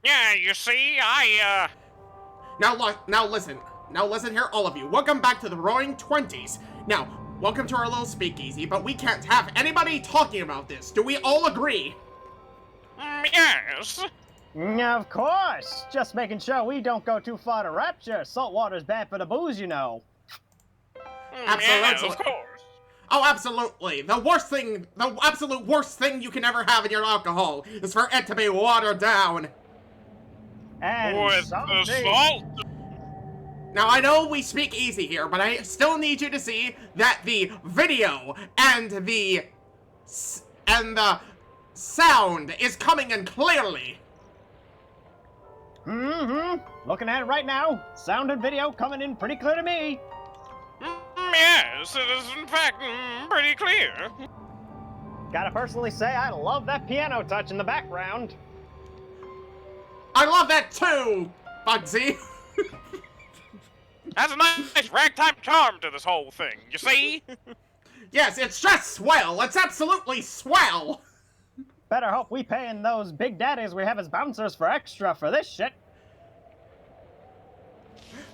Yeah, you see, Now listen. Now listen here, all of you. Welcome back to the Roaring Twenties. Now, welcome to our little speakeasy, but we can't have anybody talking about this. Do we all agree? Yes. Of course! Just making sure we don't go too far to rapture. Salt water's bad for the booze, you know. Yeah, Absolutely. of course. Oh, absolutely. The absolute worst thing you can ever have in your alcohol is for it to be watered down. And With the salty. salt. Now, I know we speak easy here, but I still need you to see that the video and the sound is coming in clearly. Looking at it right now. Sound and video coming in pretty clear to me. Yes, it is in fact pretty clear. Gotta personally say, I love that piano touch in the background. I love that too, Bugsy. Has a nice ragtime charm to this whole thing, you see? Yes, it's just swell. It's absolutely swell. Better hope we paying those big daddies we have as bouncers for extra for this shit.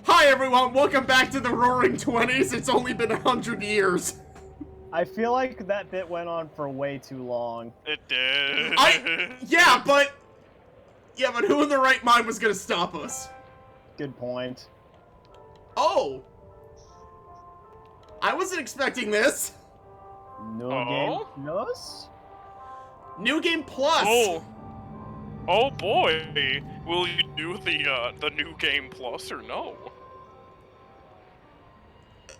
Hi everyone, welcome back to the Roaring Twenties. It's only been 100 years. I feel like that bit went on for way too long. It did. Yeah, but who in their right mind was gonna stop us? Good point. Oh! I wasn't expecting this. No Oh? Game Plus? New Game Plus. Oh boy, will you do the new game plus or no?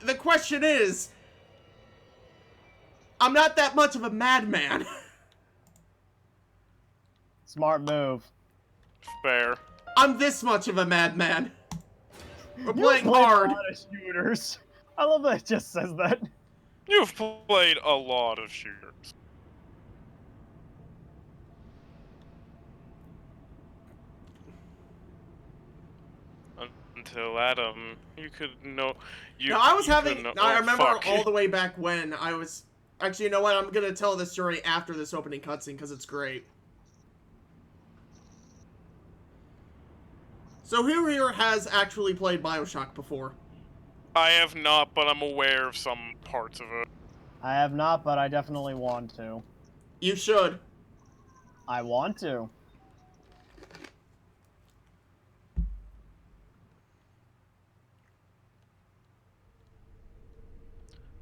The question is, I'm not that much of a madman. Smart move. Fair. I'm this much of a madman. We're You've playing played hard. a lot of shooters. I love that it just says that. You've played a lot of shooters. Until Adam, you could know. No, I was having. Know, I remember fuck. all the way back when I was. Actually, you know what? I'm gonna tell this story after this opening cutscene because it's great. So who here has actually played Bioshock before? I have not, but I'm aware of some parts of it. I have not, but I definitely want to. You should. I want to.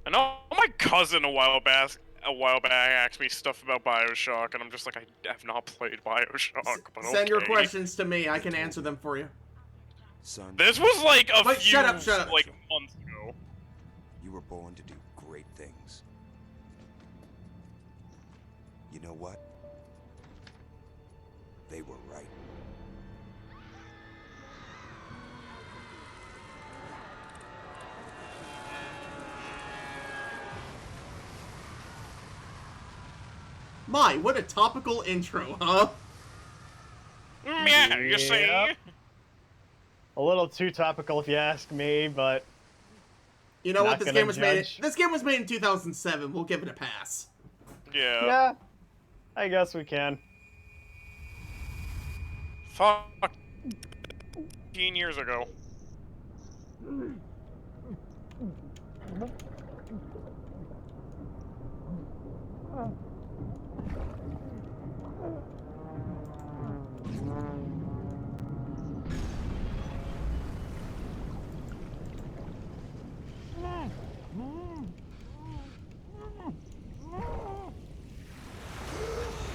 I know my cousin a while back asked me stuff about Bioshock, and I'm just like, I have not played Bioshock, but Send your okay. questions to me. I can answer them for you. Son, This was like a Wait, few shut up. like months ago. you were born to do great things. You know what? They were right. My, what a topical intro, huh? Yeah, you see? Yep. A little too topical if you ask me, but You know Not what? This gonna game was made. judge. This game was made in 2007. We'll give it a pass. Yeah. yeah, I guess we can. Fuck. 15 years ago.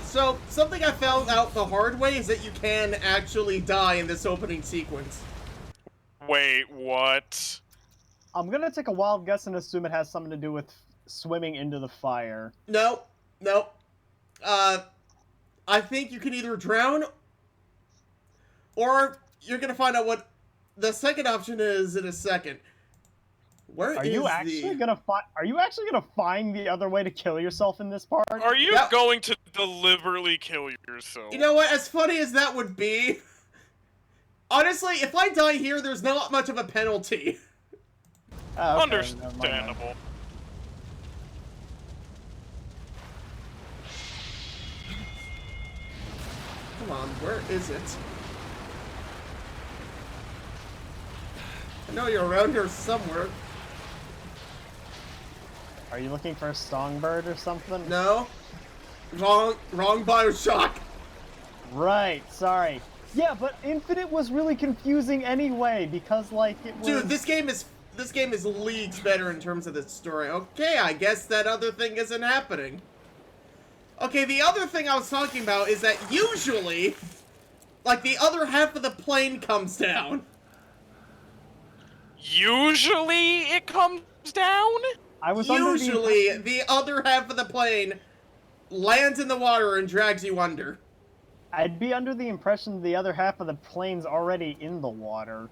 So, something I found out the hard way is that you can actually die in this opening sequence. Wait, what? I'm gonna take a wild guess and assume it has something to do with swimming into the fire. No. I think you can either drown, or you're gonna find out what the second option is in a second. Where Are is you actually gonna find the other way to kill yourself in this part? Are you Yep. going to deliberately kill yourself? You know what? As funny as that would be, honestly, if I die here, there's not much of a penalty. Oh, okay, never mind then. Understandable. Come on, where is it? I know you're around here somewhere. Are you looking for a songbird or something? No. Wrong Bioshock. Right, sorry. Yeah, but Infinite was really confusing anyway, because, like, it was... Dude, this game is leagues better in terms of the story. Okay, I guess that other thing isn't happening. Okay, the other thing I was talking about is that usually, like, the other half of the plane comes down. Usually it comes down? I was Usually, the other half of the plane lands in the water and drags you under. I'd be under the impression the other half of the plane's already in the water.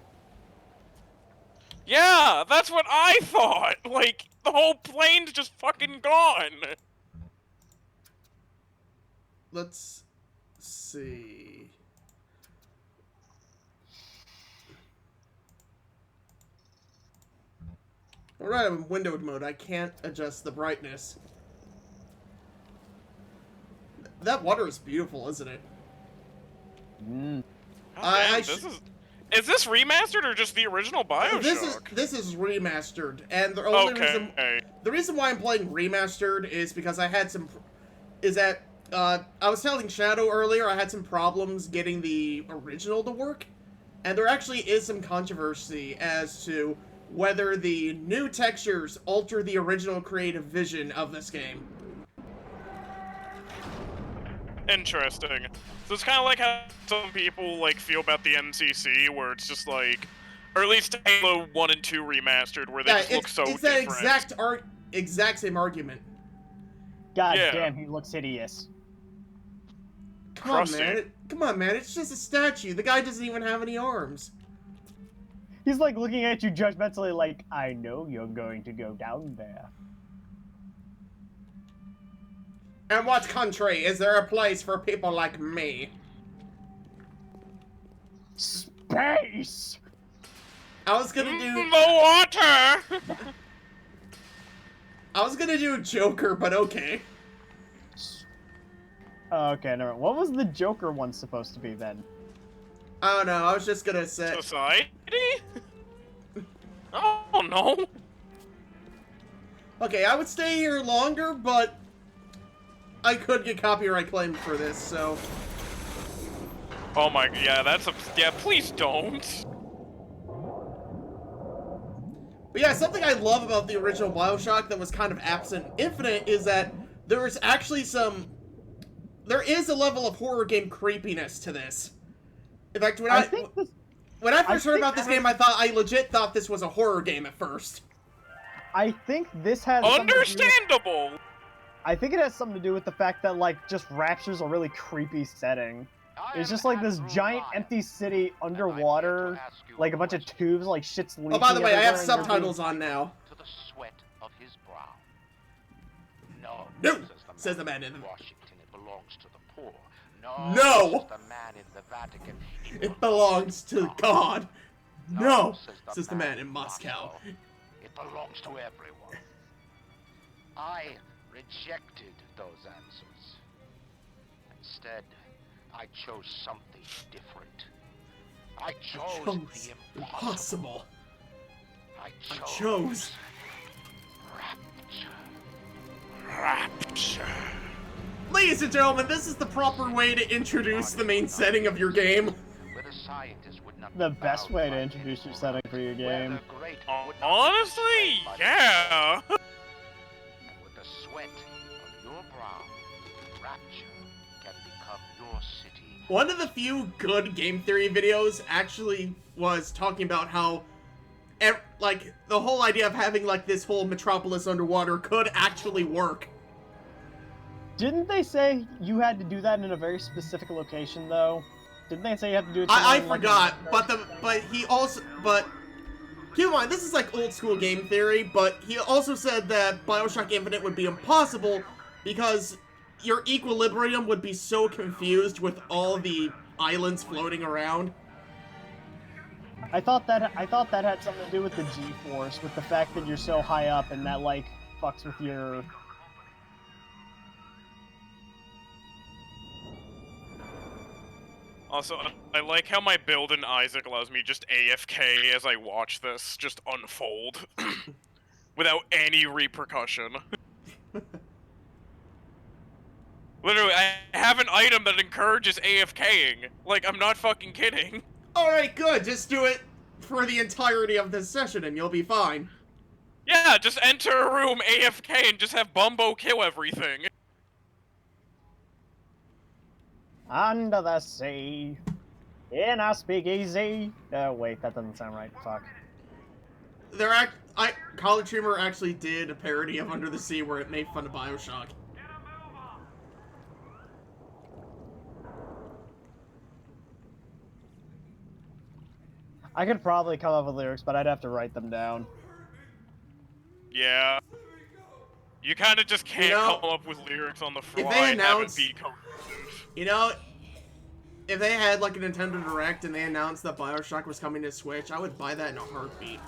Yeah, that's what I thought! Like, the whole plane's just fucking gone! Let's see. Alright, I'm in windowed mode. I can't adjust the brightness. That water is beautiful, isn't it? Mm. Is this remastered or just the original Bioshock? This is remastered, and the only reason why I'm playing remastered is because I had some I was telling Shadow earlier I had some problems getting the original to work, and there actually is some controversy as to whether the new textures alter the original creative vision of this game. Interesting. So it's kind of like how some people like feel about the MCC, where it's just like, or at least Halo 1 and 2 remastered, where they just look so different. It's that exact same argument. God damn, he looks hideous. Come on, man, it's just a statue. The guy doesn't even have any arms. He's like looking at you judgmentally like, I know you're going to go down there. And what country is there a place for people like me? Space! I was gonna do... the water! I was gonna do Joker, but okay. Okay, never mind. What was the Joker one supposed to be then? I don't know, I was just gonna say... Society? Oh, no. Okay, I would stay here longer, but... I could get copyright claim for this, so... Oh my, yeah, yeah, please don't. But yeah, something I love about the original Bioshock that was kind of absent in Infinite is that there is actually there is a level of horror game creepiness to this. In fact, when I first heard about this game, I legit thought this was a horror game at first. I think this has... Understandable! I think it has something to do with the fact that, like, just Rapture's a really creepy setting. It's just like this giant empty city underwater, like a bunch of tubes, like shit's leaking. Oh, by the way, I have subtitles on now. To the sweat of his brow. No, says the man in Washington, it belongs to the poor. No, says the man in the Vatican. It belongs to God. No, says the man in Moscow. It belongs to everyone. I rejected those answers. Instead, I chose something different. I chose the impossible. I chose Rapture. Ladies and gentlemen, this is the proper way to introduce the main setting of your game. The best way to introduce your setting for your game. Honestly, yeah. With the sweat of your brow, Rapture can become your city. One of the few good game theory videos actually was talking about how, like, the whole idea of having, like, this whole metropolis underwater could actually work. Didn't they say you had to do that in a very specific location, though? Didn't they say you had to do it? I forgot, but keep in mind, this is like old school game theory, but he also said that Bioshock Infinite would be impossible because your equilibrium would be so confused with all the islands floating around. I thought that had something to do with the G-force, with the fact that you're so high up and that, like, fucks with your... Also, I like how my build in Isaac allows me just AFK as I watch this just unfold. Without any repercussion. Literally, I have an item that encourages AFKing. Like, I'm not fucking kidding. Alright, good. Just do it for the entirety of this session and you'll be fine. Yeah, just enter a room AFK and just have Bumbo kill everything. Under the sea, in a speakeasy. Oh, wait, that doesn't sound right. Fuck. College Humor actually did a parody of Under the Sea where it made fun of Bioshock. I could probably come up with lyrics, but I'd have to write them down. Yeah. You kind of just can't come up with lyrics on the fly and have it be cohesive. You know, if they had like a Nintendo Direct and they announced that Bioshock was coming to Switch, I would buy that in a heartbeat.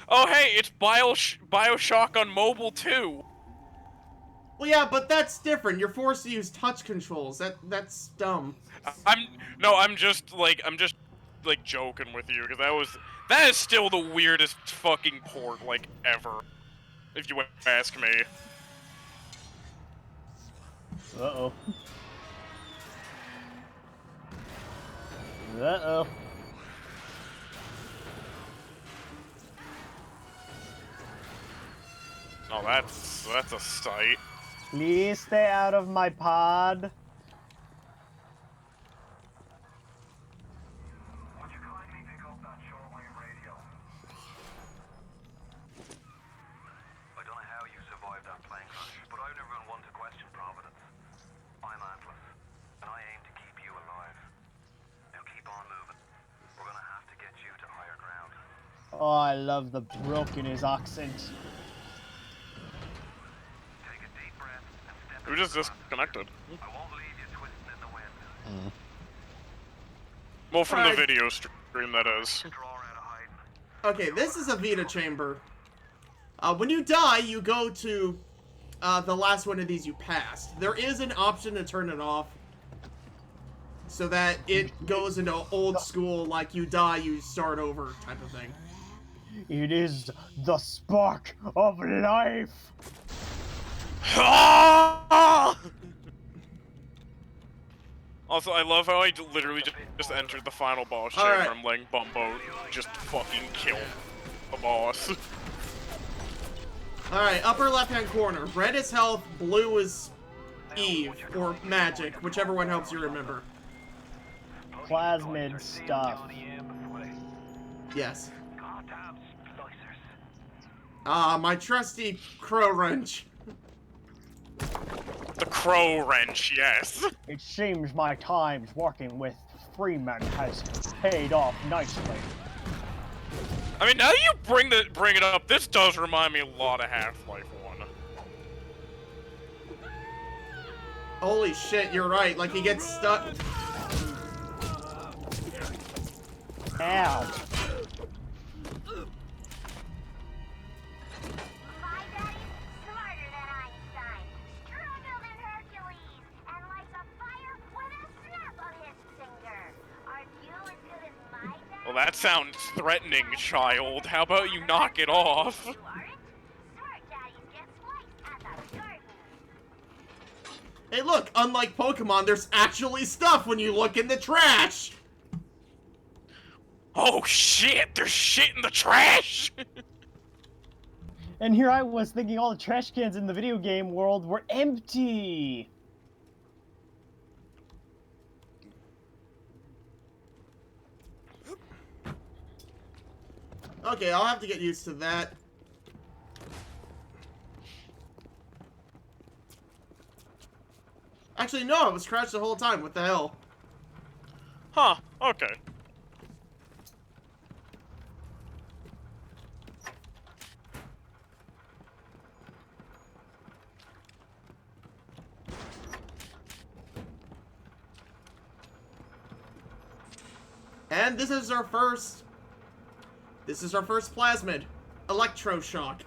Oh hey, it's Bioshock on mobile too! Well yeah, but that's different. You're forced to use touch controls. That's dumb. I'm just joking with you, because that is still the weirdest fucking port, like, ever. If you ask me. Uh-oh. Uh-oh. Oh, that's a sight. Please stay out of my pod. Oh, I love the broke in his accent. We just disconnected. Well, from the video stream, that is. Okay, this is a Vita chamber. When you die, you go to the last one of these you passed. There is an option to turn it off, so that it goes into old school, like you die, you start over type of thing. It is the spark of life! Also, I love how I literally just entered the final boss chamber. Right. I'm letting Bumbo just fucking kill the boss. Alright, upper left-hand corner. Red is health, blue is Eve, or magic, whichever one helps you remember. Plasmid stuff. Yes. My trusty crow wrench. The crow wrench, yes. It seems my times working with Freeman has paid off nicely. I mean, now that you bring it up, this does remind me a lot of Half-Life 1. Holy shit, you're right. Like, he gets stuck. Ow. Well, that sounds threatening, child. How about you knock it off? Hey look, unlike Pokemon, there's actually stuff when you look in the trash! Oh shit, there's shit in the trash! And here I was thinking all the trash cans in the video game world were empty! Okay, I'll have to get used to that. Actually, no, it was crashed the whole time. What the hell? Huh, okay. And this is our first plasmid. Electroshock.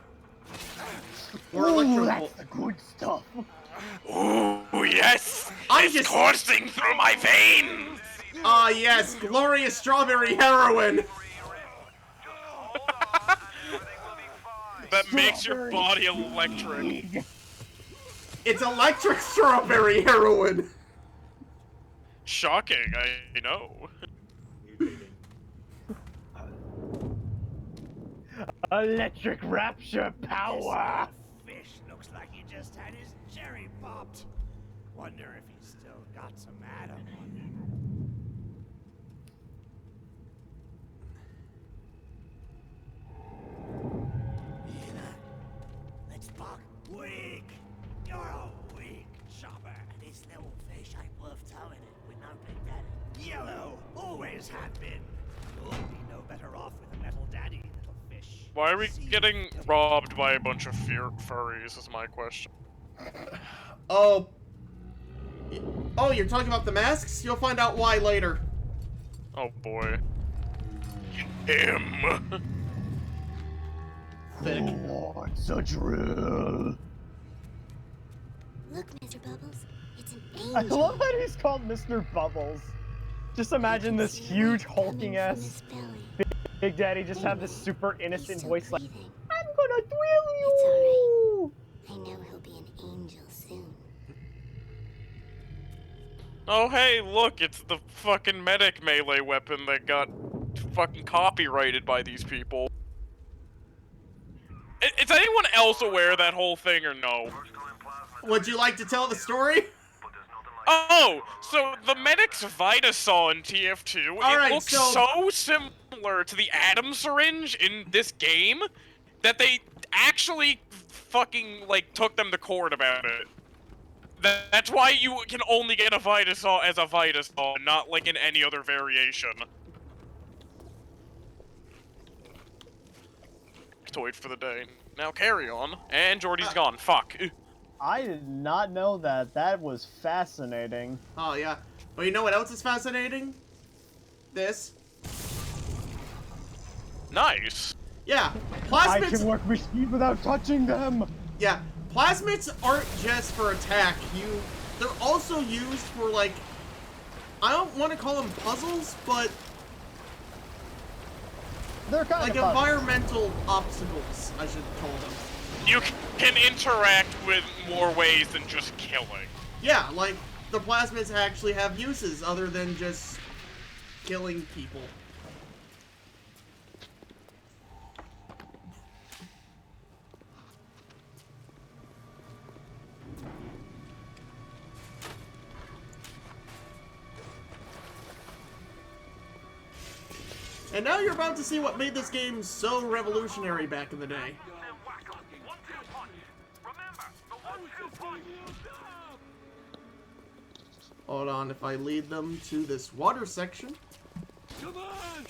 Or Ooh, electrovolt. that's the good stuff. Ooh, yes! It's coursing through my veins! Ah, yes, glorious strawberry heroin! That makes your body electric. It's electric strawberry heroin! Shocking, I know. Electric rapture power! Fish looks like he just had his cherry popped. Wonder if he's still got some Adam on him. Let's buck weak. You're a weak chopper. This little fish ain't worth towing it with no big daddy. Yellow, always have been. You'll be no better off with a metal daddy, little fish. Why are we getting robbed by a bunch of furries, is my question. Oh. Oh, you're talking about the masks? You'll find out why later. Oh boy. Him! Thick. What's a drill? Look, Mr. Bubbles, it's an I angel. love that he's called Mr. Bubbles. Just imagine this huge hulking ass Big Daddy just have this super innocent voice like, I'm gonna drill you! I know he'll be an angel soon. Oh hey, look, it's the fucking medic melee weapon that got fucking copyrighted by these people. Is anyone else aware of that whole thing or no? Would you like to tell the story? Oh, so the medic's Vitasaw in TF2, Alright, it looks so similar to the Atom syringe in this game that they actually fucking, like, took them to court about it. That's why you can only get a Vitasaw as a Vitasaw, not like in any other variation. To wait for the day. Now carry on. And Jordy's gone. Fuck. I did not know that. That was fascinating. Oh, yeah. Well, you know what else is fascinating? This. Nice. Yeah. I Plasmids... can work machines without touching them! Yeah. Plasmids aren't just for attack. They're also used for, like... I don't want to call them puzzles, but... They're kind like of fun. environmental obstacles, I should call them. You can interact with more ways than just killing. Yeah, like, the plasmids actually have uses other than just killing people. And now you're about to see what made this game so revolutionary back in the day. Hold on, if I lead them to this water section. Come on!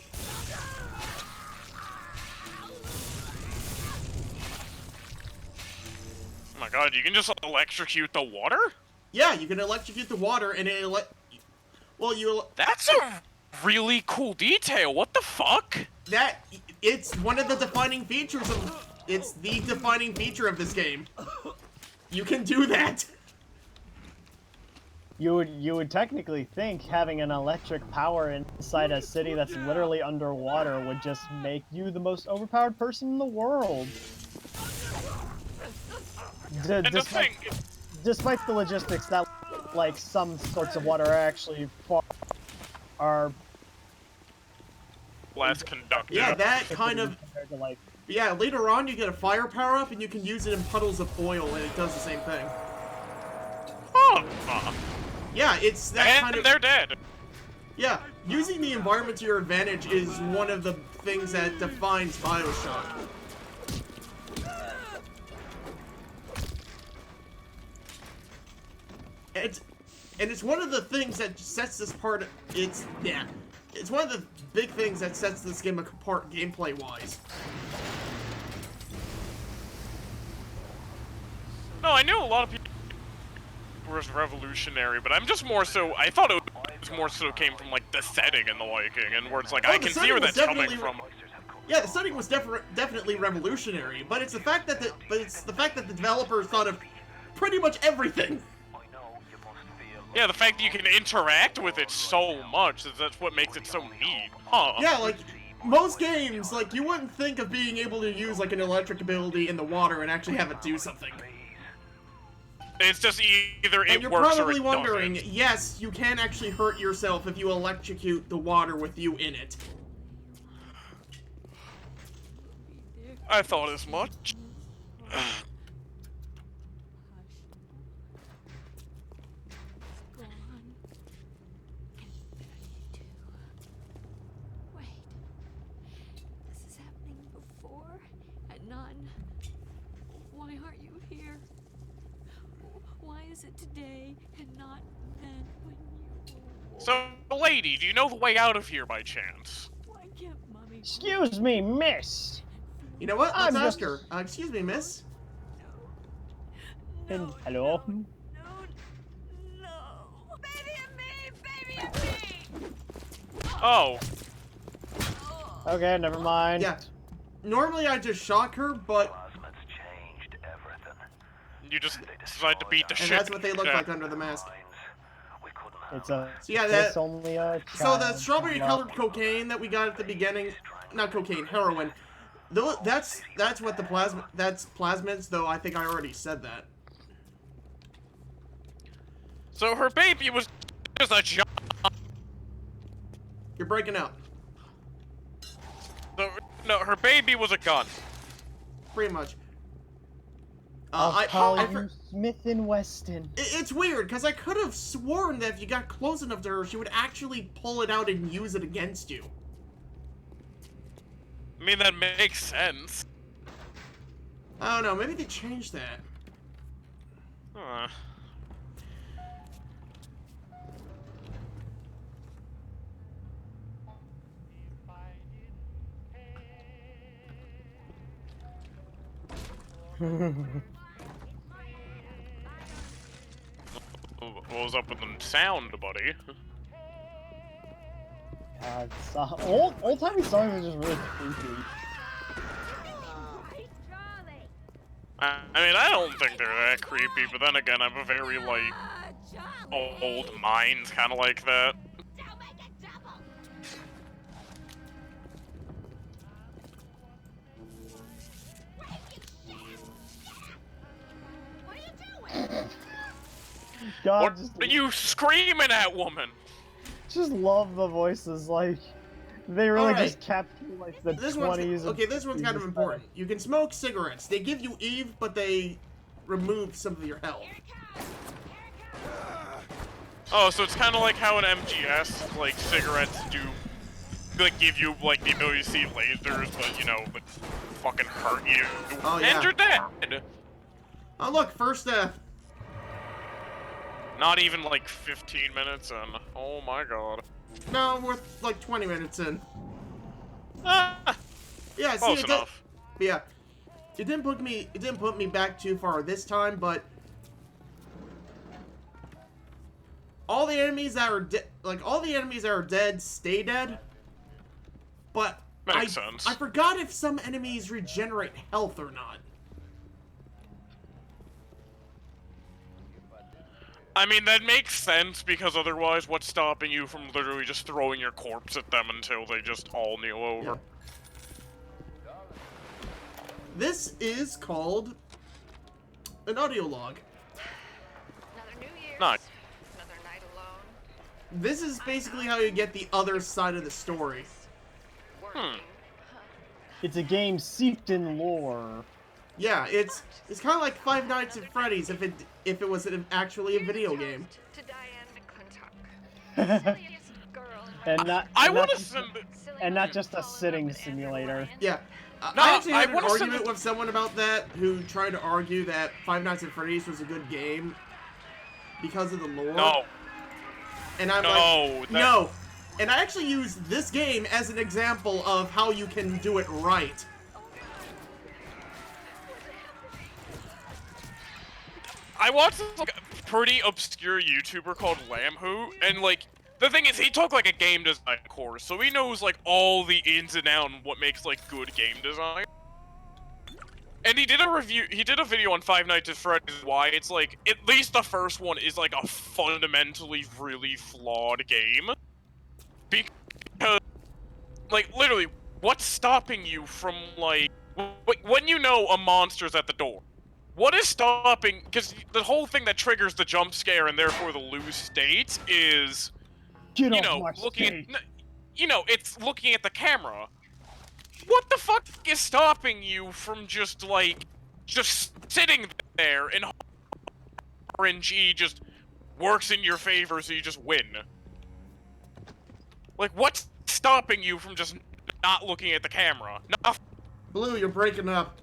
Oh my god, you can just electrocute the water? Yeah, you can electrocute the water and That's a really cool detail, what the fuck? It's one of the defining features of... It's the defining feature of this game. You can do that! You would technically think having an electric power inside a city that's literally underwater would just make you the most overpowered person in the world. Despite the logistics that, like, some sorts of water are actually less conductive. Yeah, that kind of... compared to, like, Yeah, later on you get a fire power-up and you can use it in puddles of oil and it does the same thing. Huh. Yeah, it's that kind of... And they're dead. Yeah, using the environment to your advantage is one of the things that defines Bioshock. And it's one of the things that sets this part... It's one of the big things that sets this game apart gameplay-wise. No, I knew a lot of people was revolutionary, but I'm just more so, I thought it was more so came from, like, the setting and the liking, and where it's like, I can see where that's coming from. Yeah, the setting was definitely revolutionary, but it's the fact that the developers thought of pretty much everything. Yeah, the fact that you can interact with it so much, that's what makes it so neat. Huh. Yeah, like, most games, like, you wouldn't think of being able to use, like, an electric ability in the water and actually have it do something. It's just either it And you're works or probably it wondering, doesn't. yes, you can actually hurt yourself if you electrocute the water with you in it. I thought as much. Wait. This is happening before and none. Why aren't you here? Why is it today and not then when you... So, lady, do you know the way out of here by chance? Why can't Mommy... Excuse me, miss. You know what? Let's I'm ask just- her. Excuse me, miss. And hello? No. Baby and me! Baby and me! Oh. Okay, never mind. Yeah. Normally I just shock her, but... Plasma's changed everything. You just decide to beat the And shit. that's what they look Yeah. like under the mask. We couldn't have It's a... So yeah, that... It's only a So child. the strawberry-colored cocaine that we got at the beginning... Not cocaine, heroin. Though that's what the plasma... That's plasmids, though I think I already said that. So her baby was just a job. You're breaking out. No, her baby was a gun. Pretty much. I'll call I you Smith and Weston. It's weird, because I could have sworn that if you got close enough to her, she would actually pull it out and use it against you. I mean, that makes sense. I don't know, maybe they changed that. Huh. What was up with the sound, buddy? Old-timey songs are just really creepy. I mean, I don't think they're that creepy, but then again, I'm a very, like, old mind kind of like that. God, What are you screaming at, woman? just love the voices, like, they really Alright. just capture, like, the This 20s. one's, okay, this one's kind of important. You can smoke cigarettes. They give you Eve, but they remove some of your health. Oh, so it's kind of like how in MGS, like, cigarettes do, like, give you, like, the ability to see lasers, but, you know, but fucking hurt you. Oh, yeah. And you're dead! Oh, look, first death. Not even, like, 15 minutes in. Oh my god. No, we're like 20 minutes in. Ah! Yeah, see, Close enough. Yeah, it didn't put me back too far this time, but all the enemies that are dead stay dead. But Makes sense. I forgot if some enemies regenerate health or not. I mean, that makes sense, because otherwise, what's stopping you from literally just throwing your corpse at them until they just all kneel over? Yeah. This is called an audio log. Another New Year's. Nice. Another night alone. This is basically how you get the other side of the story. Hmm. It's a game steeped in lore. Yeah, it's kind of like Five Nights at Freddy's if it was actually a video game. To Diane McClintock. Silliest girl in my And want to send and not just a sitting simulator. Yeah. No, I actually had I an wanna argument send- with someone about that who tried to argue that Five Nights at Freddy's was a good game because of the lore. No. And I'm No, like, that- no. And I actually use this game as an example of how you can do it right. I watched this, like, pretty obscure YouTuber called Lamhoo, and, like, the thing is, he took, like, a game design course, so he knows, like, all the ins and outs and what makes, like, good game design. And he did a review. He did a video on Five Nights at Freddy's. Why it's like at least the first one is like a fundamentally really flawed game. Because, like, literally, what's stopping you from like when you know a monster's at the door? What is stopping? Because the whole thing that triggers the jump scare and therefore the loose state is, Get you off know, my looking stage. at, you know, it's looking at the camera. What the fuck is stopping you from just sitting there and RNG just works in your favor so you just win? Like, what's stopping you from just not looking at the camera? Nothing. Blue, you're breaking up.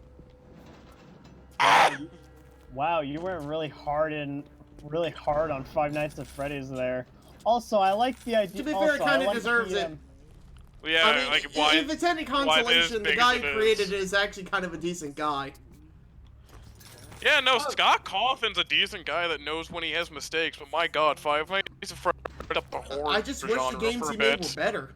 Wow, you went really hard on Five Nights at Freddy's there. Also, I like the idea. To be fair, it kind of deserves it. Yeah, I mean, like, why? if it's any consolation, the guy who created it is actually kind of a decent guy. Yeah, no, Scott Cawthon's a decent guy that knows when he has mistakes, but my god, Five Nights at Freddy's up the horror I just wish the games he made were better.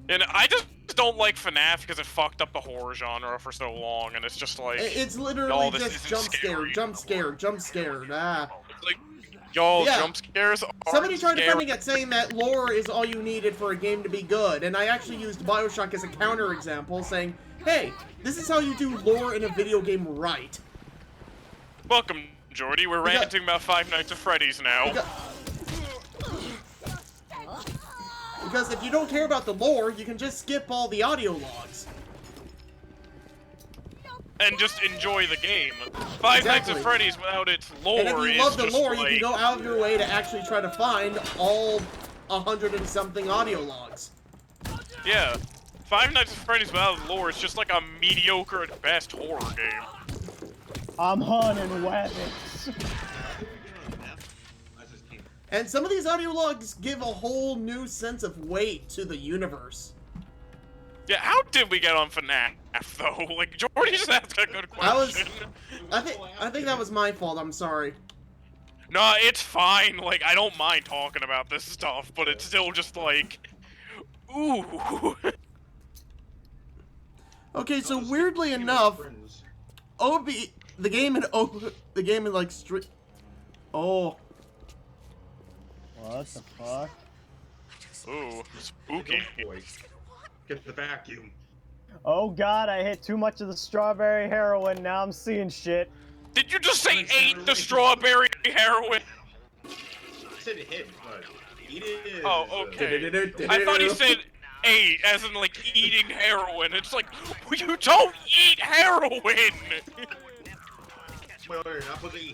And I just don't like FNAF because it fucked up the horror genre for so long, and it's just like... It's literally just jump scare. Ah. It's like, y'all, jump scares are Somebody tried scary. defending it, saying that lore is all you needed for a game to be good, and I actually used Bioshock as a counter-example, saying, hey, this is how you do lore in a video game right. Welcome, Jordy. We're ranting about Five Nights at Freddy's now. Because if you don't care about the lore, you can just skip all the audio logs. And just enjoy the game. Five Nights at Freddy's without its lore is And if you love the lore, like... you can go out of your way to actually try to find all 100 and something audio logs. Yeah. Five Nights at Freddy's without the lore is just like a mediocre at best horror game. I'm hunting weapons. And some of these audio logs give a whole new sense of weight to the universe. Yeah, how did we get on FNAF, though? Like, Jordy just asked a good question. I think that was my fault, I'm sorry. No, it's fine. Like, I don't mind talking about this stuff, but it's still just like... Ooh. Okay, so weirdly enough, the game in like street... Oh. What the fuck? Ooh, spooky. Get the vacuum. Oh god, I hit too much of the strawberry heroin, now I'm seeing shit. Did you just say ate the strawberry heroin? I said hit, but eat it. Oh, okay. I thought he said ate, as in like eating heroin. It's like, you don't eat heroin!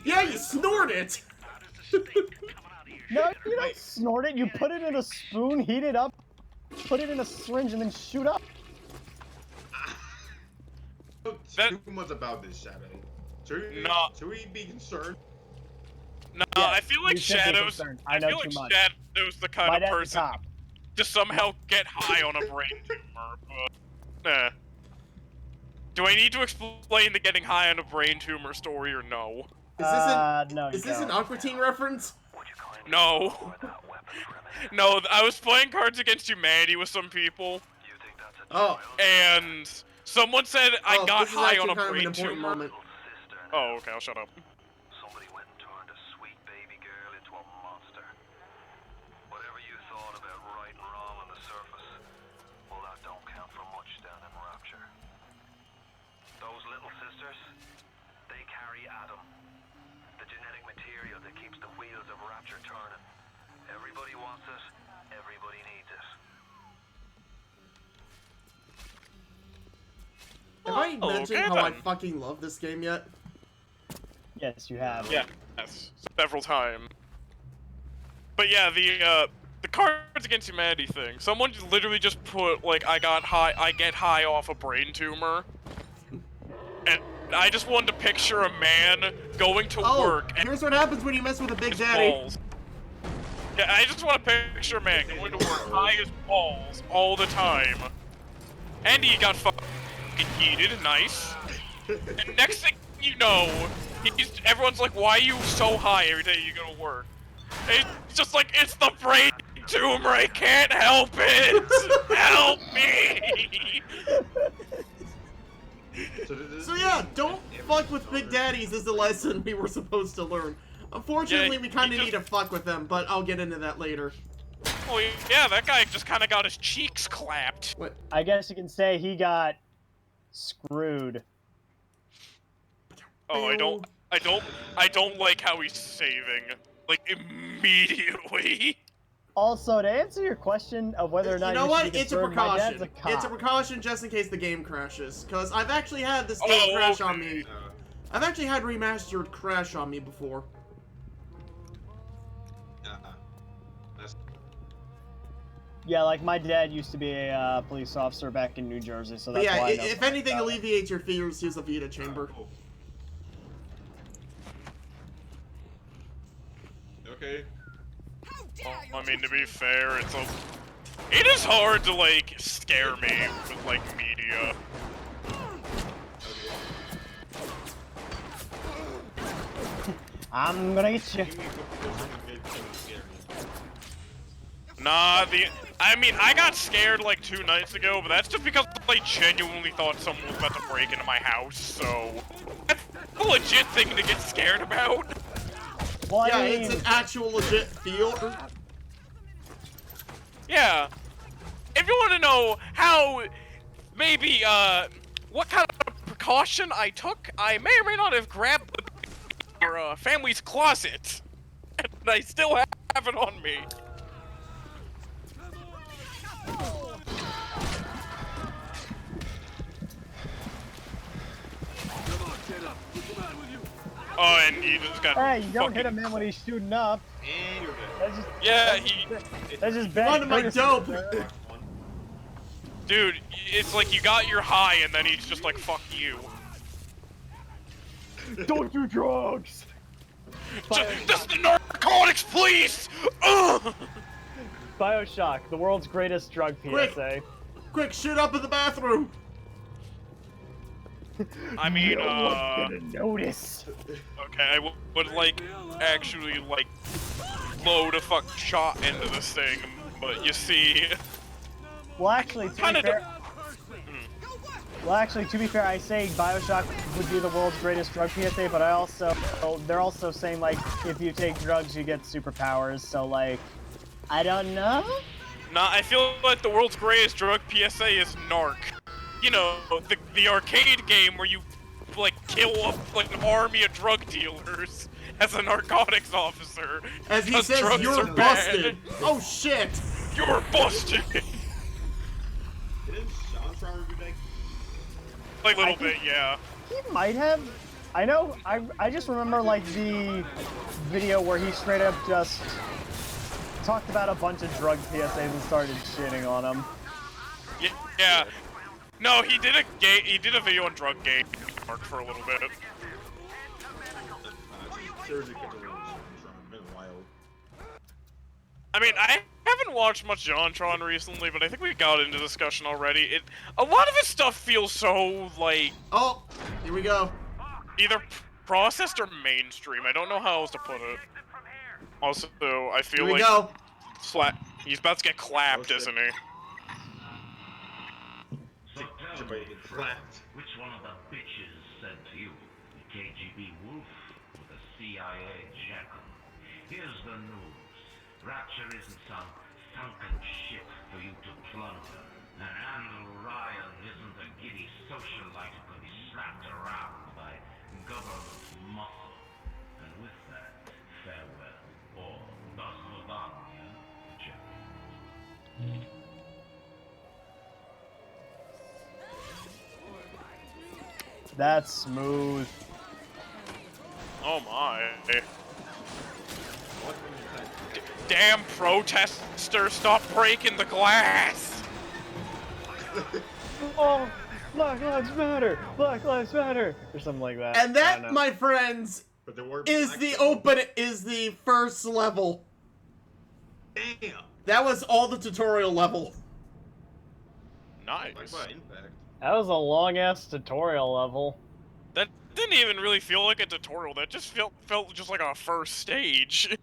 Yeah, you snort it! No, you don't snort it, you put it in a spoon, heat it up, put it in a syringe, and then shoot up. Too much about this, Shadow. Should we be concerned? No, Yes, I feel like Shadow's... I feel like Shadow's the kind of person to somehow get high on a brain tumor, but... Nah. Do I need to explain the getting high on a brain tumor story, or no? Is this an Aqua Teen reference? No. No, I was playing Cards Against Humanity with some people. Oh. And someone said I got high on a brain tumor. Moment. Oh, okay, I'll shut up. Somebody went and turned a sweet baby girl into a monster. Whatever you thought about right and wrong on the surface, well, that don't count for much down in Rapture. Those little sisters, they carry Adam, the genetic material that keeps the wheels of Rapture turning. Everybody wants it, everybody needs it. Have I mentioned how I fucking love this game yet? Yes, you have. Yeah, yes, several times. But yeah, the Cards Against Humanity thing. Someone literally just put like I get high off a brain tumor, and I just wanted to picture a man going to work. And here's what happens when you mess with a Big Daddy. Balls. Yeah, I just want to picture a man going to work high as balls all the time, and he got fucking heated, nice. And next thing you know, everyone's like, why are you so high every day you go to work? And it's just like, it's the brain tumor, I can't help it! Help me! So yeah, don't fuck with Big Daddies is the lesson we were supposed to learn. Unfortunately, we kind of need to fuck with them, but I'll get into that later. Oh yeah, that guy just kind of got his cheeks clapped. What? I guess you can say he got screwed. Oh, I don't like how he's saving, like, immediately. Also, to answer your question of whether or not you know what? should be It's a concerned, my dad's precaution. a cop. It's a precaution just in case the game crashes. Because I've actually had this game crash on me. I've actually had remastered crash on me before. Yeah, like my dad used to be a police officer back in New Jersey, so But that's yeah, why I know if anything alleviates your fears, use a Vita chamber. Okay. I mean, to be fair, it is hard to, like, scare me with, like, media. I'm gonna get you. Nah, I mean, I got scared, like, 2 nights ago, but that's just because I genuinely thought someone was about to break into my house, so... That's a legit thing to get scared about. Well, yeah, I mean, it's an actual legit feel. Yeah. If you want to know how, maybe, what kind of precaution I took, I may or may not have grabbed your family's closet. And I still have it on me. Oh, and he just got hey, you don't hit a man when he's shooting up. And you're dead. That's just, yeah, that's just bad. Run to my courtesy, dope! sir. dude, it's like you got your high and then he's just like, fuck you. Don't do drugs! Just the narcotics, please! Ugh! Bioshock, the world's greatest drug PSA. Quick, shit up in the bathroom! I mean, no one's gonna notice. Okay, I would like, actually, like, load a fuck shot into this thing, but you see... Well, actually, to be fair... Well, actually, to be fair, I say Bioshock would be the world's greatest drug PSA, but they're also saying, like, if you take drugs, you get superpowers, so, like, I don't know? Nah, I feel like the world's greatest drug PSA is Narc. You know, the arcade game where you, like, kill like an army of drug dealers as a narcotics officer. As he says, you're busted! Oh shit! You're busted! Didn't Sean try to remake? Like, a little bit, yeah. He might have. I know, I just remember, like, the video where he straight up just talked about a bunch of drug PSAs and started shitting on them. Yeah. No, he did a video on drug game Mark for a little bit. Seriously, been a while. I mean, I haven't watched much JonTron recently, but I think we got into discussion already. A lot of his stuff feels so, like... Oh, here we go. Either processed or mainstream. I don't know how else to put it. Also, I feel Here we like... go. He's about to get clapped, isn't he? Which one of the bitches said to you? The KGB wolf or the CIA jackal? Here's the news. Rapture isn't some sunken ship for you to plunder. And Andrew Ryan isn't a giddy socialite who can be slapped around by government muscle. And with that, farewell, or до свидания, Jeffy. That's smooth. Oh my. Damn protester, stop breaking the glass! Oh, Black Lives Matter! Black Lives Matter! Or something like that. And that, my friends, is the first level. Damn. That was all the tutorial level. Nice. That was a long-ass tutorial level. That didn't even really feel like a tutorial, that just felt just like a first stage.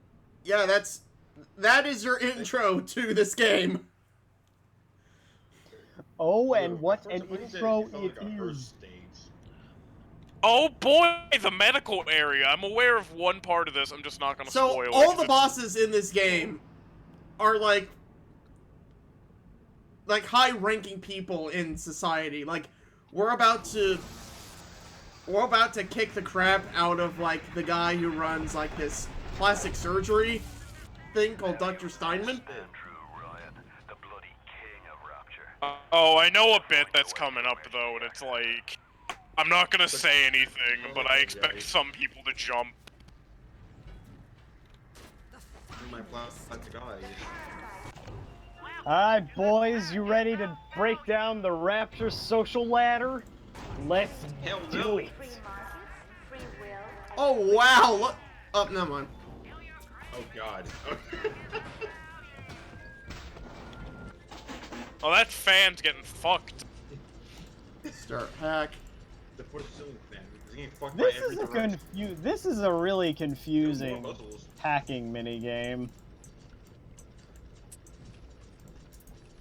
Yeah, that is your intro to this game. Oh, and what an intro it is. Oh boy, the medical area. I'm aware of one part of this. I'm just not gonna spoil it. So all the bosses in this game are like high-ranking people in society. Like we're about to kick the crap out of like the guy who runs like this plastic surgery thing called Dr. Steinman. Oh, I know a bit that's coming up though, and it's like I'm not gonna say anything, but I expect some people to jump. My plastic guy. Alright, boys, you ready to break down the Rapture social ladder? Let's do it. Oh wow! Look. Oh, never mind. Oh god. Oh, that fan's getting fucked. Start hack. The foot ceiling fan. He's getting fucked This by every is a direction. This is a really confusing Puzzles. hacking minigame.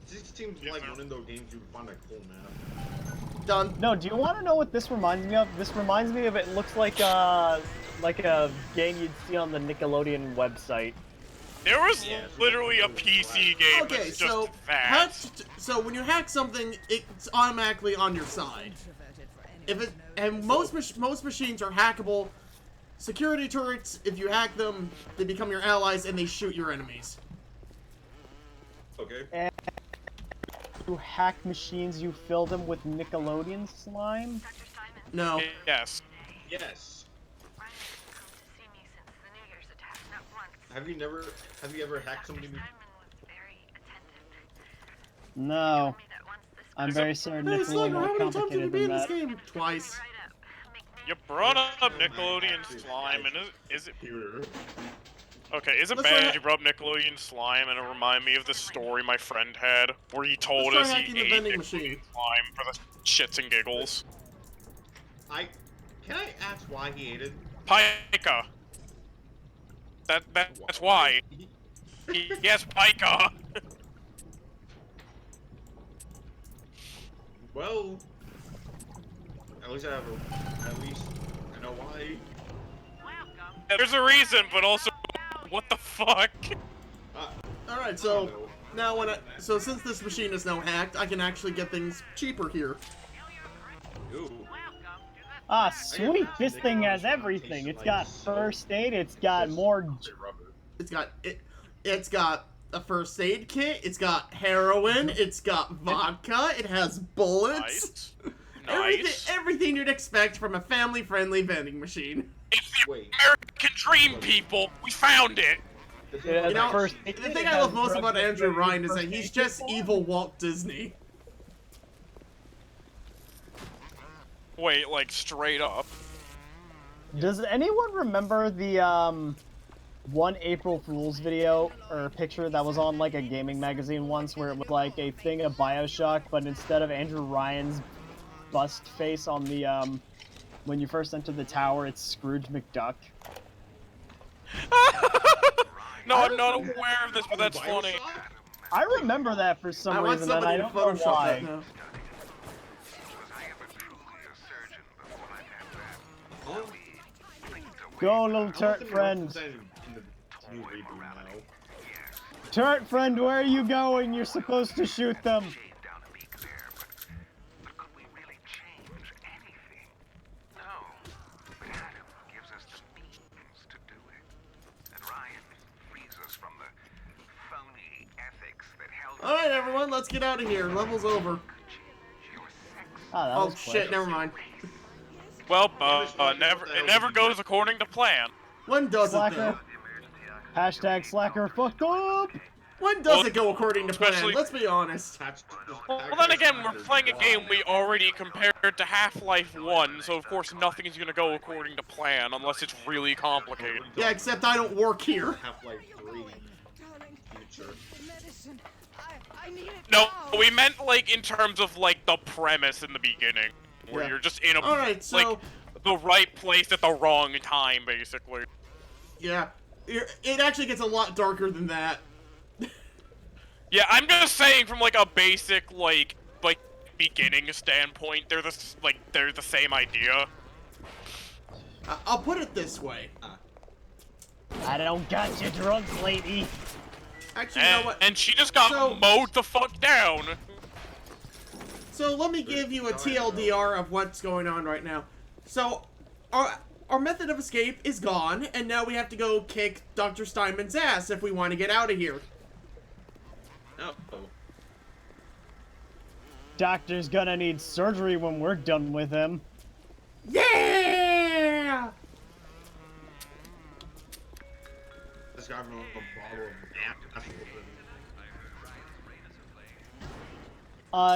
This seems like one of those games you would find a cool map. Done. No, do you want to know what this reminds me of? This reminds me of, it looks like a game you'd see on the Nickelodeon website. There was literally a PC game Okay, that's just so fast. so when you hack something, it's automatically on your side. Most machines are hackable. Security turrets, if you hack them, they become your allies and they shoot your enemies. Okay. And you hack machines, you fill them with Nickelodeon slime? No. Yes. Yes. Have you ever hacked somebody? No. I'm very certain Hey, it's a little Slugger, more how many times have you complicated been in than this that. game? Twice. You brought up Nickelodeon slime, and is it? Okay, is it Let's bad try you brought up Nickelodeon slime, and it reminded me of the story my friend had, where he told Let's us try he hacking the ate vending Nickelodeon machine. slime for the shits and giggles. Can I ask why he ate it? Pica. That's why. Yes, Pica. Well, at least I know why. There's a reason, but also, what the fuck? All right, so now since this machine is now hacked, I can actually get things cheaper here. Ooh. Ah, sweet! This thing has everything. It's got first aid. It's got more. It's got a first aid kit. It's got heroin. It's got vodka. It has bullets. Nice. Everything you'd expect from a family-friendly vending machine. It's the American dream, people. We found it. You know, the thing I love most about Andrew Ryan is that he's just evil Walt Disney. Wait, like straight up. Does anyone remember the one April Fool's video or picture that was on like a gaming magazine once, where it was like a thing of Bioshock, but instead of Andrew Ryan's bust face on the when you first enter the tower, it's Scrooge McDuck? No, I'm not aware of this, but that's funny. I remember that for some reason, and I don't know why. Go, little turret friend. Turret friend, where are you going? You're supposed to shoot them. Alright, everyone, let's get out of here. Level's over. Oh, shit, never mind. Well, it never goes according to plan. When does it, though? Hashtag slacker fucked up! When does it go according to plan? Let's be honest. Well, then again, we're playing a game we already compared to Half-Life 1, so of course nothing's gonna go according to plan unless it's really complicated. Yeah, except I don't work here. Half-Life 3. Future. No, we meant like in terms of like the premise in the beginning, where you're just in a like the right place at the wrong time, basically. Yeah, it actually gets a lot darker than that. Yeah, I'm just saying from like a basic like beginning standpoint, they're the same idea. I'll put it this way. I don't got your drugs, lady. Actually, you know what? And she just got mowed the fuck down. So let me give you a TLDR of what's going on right now. So, our method of escape is gone, and now we have to go kick Dr. Steinman's ass if we want to get out of here. Oh. Doctor's gonna need surgery when we're done with him. Yeah! This guy from a bottle of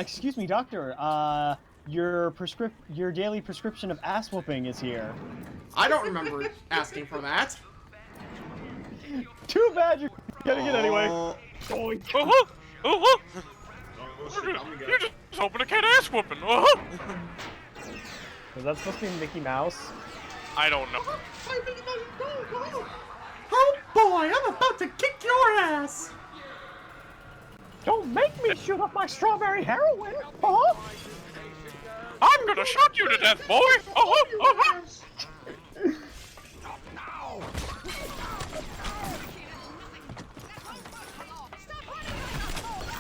Excuse me, doctor. Your daily prescription of ass whooping is here. I don't remember asking for that. Too bad you're getting it anyway. You're just hoping to get ass whooping. Was that supposed to be Mickey Mouse? I don't know. Oh boy, I'm about to kick your ass! Don't make me shoot up my strawberry heroin! Huh? I'm gonna shock you to death, boy!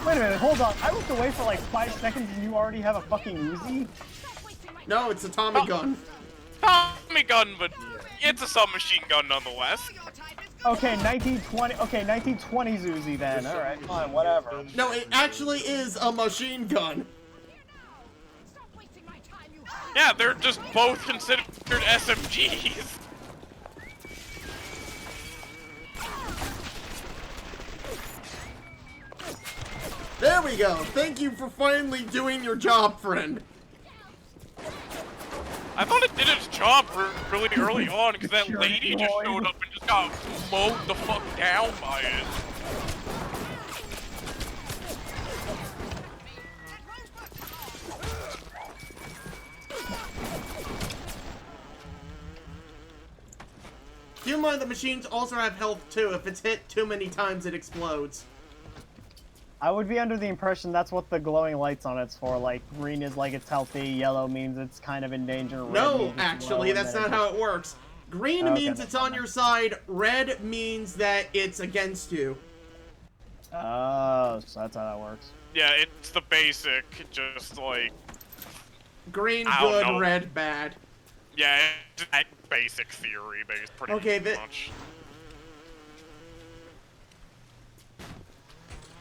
Wait a minute, hold on. I looked away for like 5 seconds and you already have a fucking Uzi? No, it's a Tommy gun. Tommy gun, but it's a submachine gun nonetheless. Okay, 1920. Okay, 1920s Uzi then. All right, fine, whatever. No, it actually is a machine gun. Yeah, they're just both considered SMGs. There we go. Thank you for finally doing your job, friend. I thought it did its job really early on because that lady just showed up and just got mowed the fuck down by it. Keep in mind the machines also have health too. If it's hit too many times, it explodes. I would be under the impression that's what the glowing lights on it's for. Like, green is like it's healthy, yellow means it's kind of in danger, red No, means it's actually, low, that's and not then how it works. Green Okay, means it's on your side, red means that it's against you. Oh, so that's how that works. Yeah, it's the basic, just like... Green, I don't good, know. red, bad. Yeah, it's that basic theory, pretty much.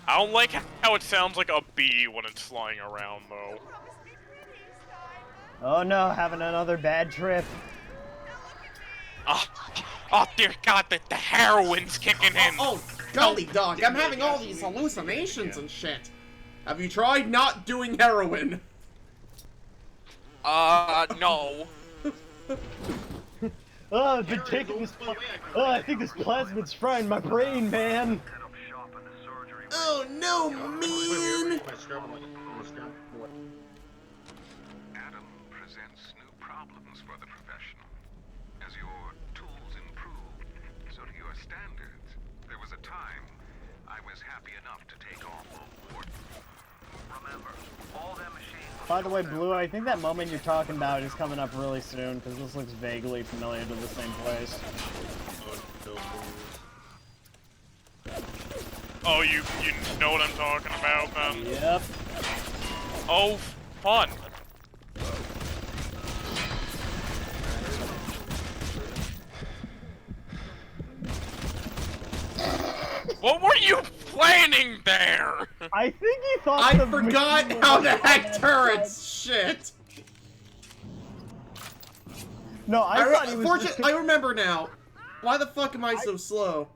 I don't like how it sounds like a bee when it's flying around, though. Oh no, having another bad trip. Oh dear God, the heroin's kicking in. Oh, golly dog, I'm having all these hallucinations and shit. Have you tried not doing heroin? No. Oh, I've been taking this. Oh, I think this plasmid's frying my brain, man. Oh no, man! Adam presents new problems for the professional. As your tools improve, so do your standards. There was a time I was happy enough to take on board. Remember, all them machines... By the way, Blue, I think that moment you're talking about is coming up really soon, because this looks vaguely familiar to the same place. Oh, you know what I'm talking about, then? Yep. Oh, fun. What were you planning there? I think he thought I forgot how to hack turrets. Shit. No, I thought he was just... I remember now. Why the fuck am I so slow?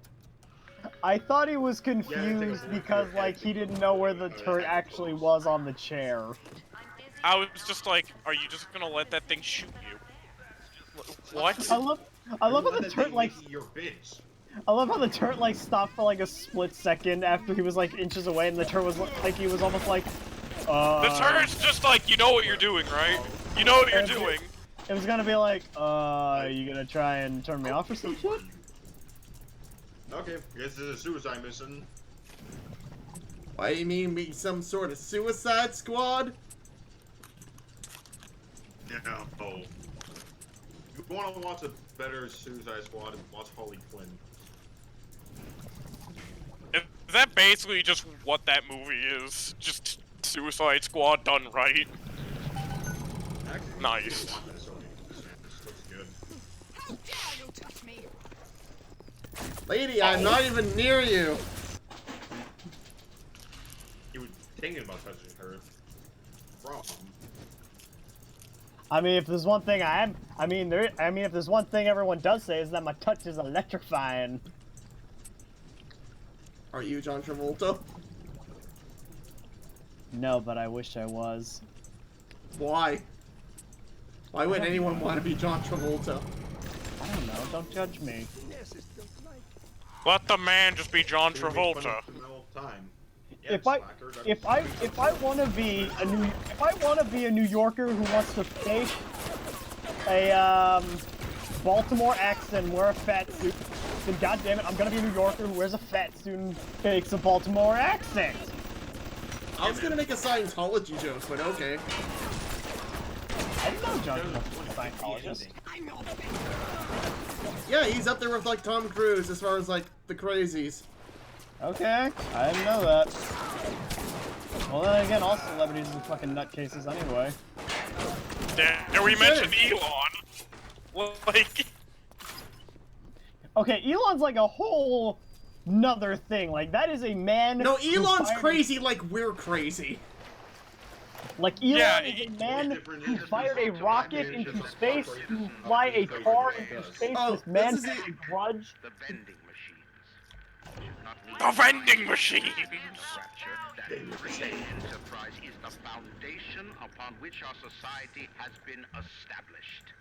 I thought he was confused because, like, he didn't know where the turret actually was on the chair. I was just like, are you just gonna let that thing shoot you? What? I love how the turret, like... I love how the turret, like, stopped for, like, a split second after he was, like, inches away, and the turret was, like, he was almost like, The turret's just like, you know what you're doing, right? You know what you're doing. It was gonna be like, you gonna try and turn me off or some shit? Okay, guess it's a suicide mission. Why, you mean be some sort of suicide squad? Yeah, oh. you want to watch a better Suicide Squad, watch Harley Quinn. Is that basically just what that movie is? Just Suicide Squad done right? Actually, Nice. watch it, so this looks good. How dare you touch me? Lady, I'm not even near you. You were thinking about touching her. From. I mean, if there's one thing if there's one thing everyone does say is that my touch is electrifying. Are you John Travolta? No, but I wish I was. Why? Why would anyone want to be John Travolta? I don't know. Don't judge me. Let the man just be John Travolta. If I want to be a New Yorker who wants to fake a Baltimore accent and wear a fat suit, then goddammit, I'm gonna be a New Yorker who wears a fat suit and fakes a Baltimore accent. I was gonna make a Scientology joke, but okay. I didn't know John was a Scientologist. Yeah, he's up there with like Tom Cruise as far as like the crazies. Okay, I didn't know that. Well, then again, all celebrities are fucking nutcases anyway. And we mentioned Elon. Like... Okay, Elon's like a whole nother thing. Like, that is a man. No, Elon's crazy like we're crazy. Like, Elon is a man who fired a rocket into space, who fly a car into space. This man is a grudge. The vending machines. The vending machines! That free enterprise is the foundation upon which our society has been established.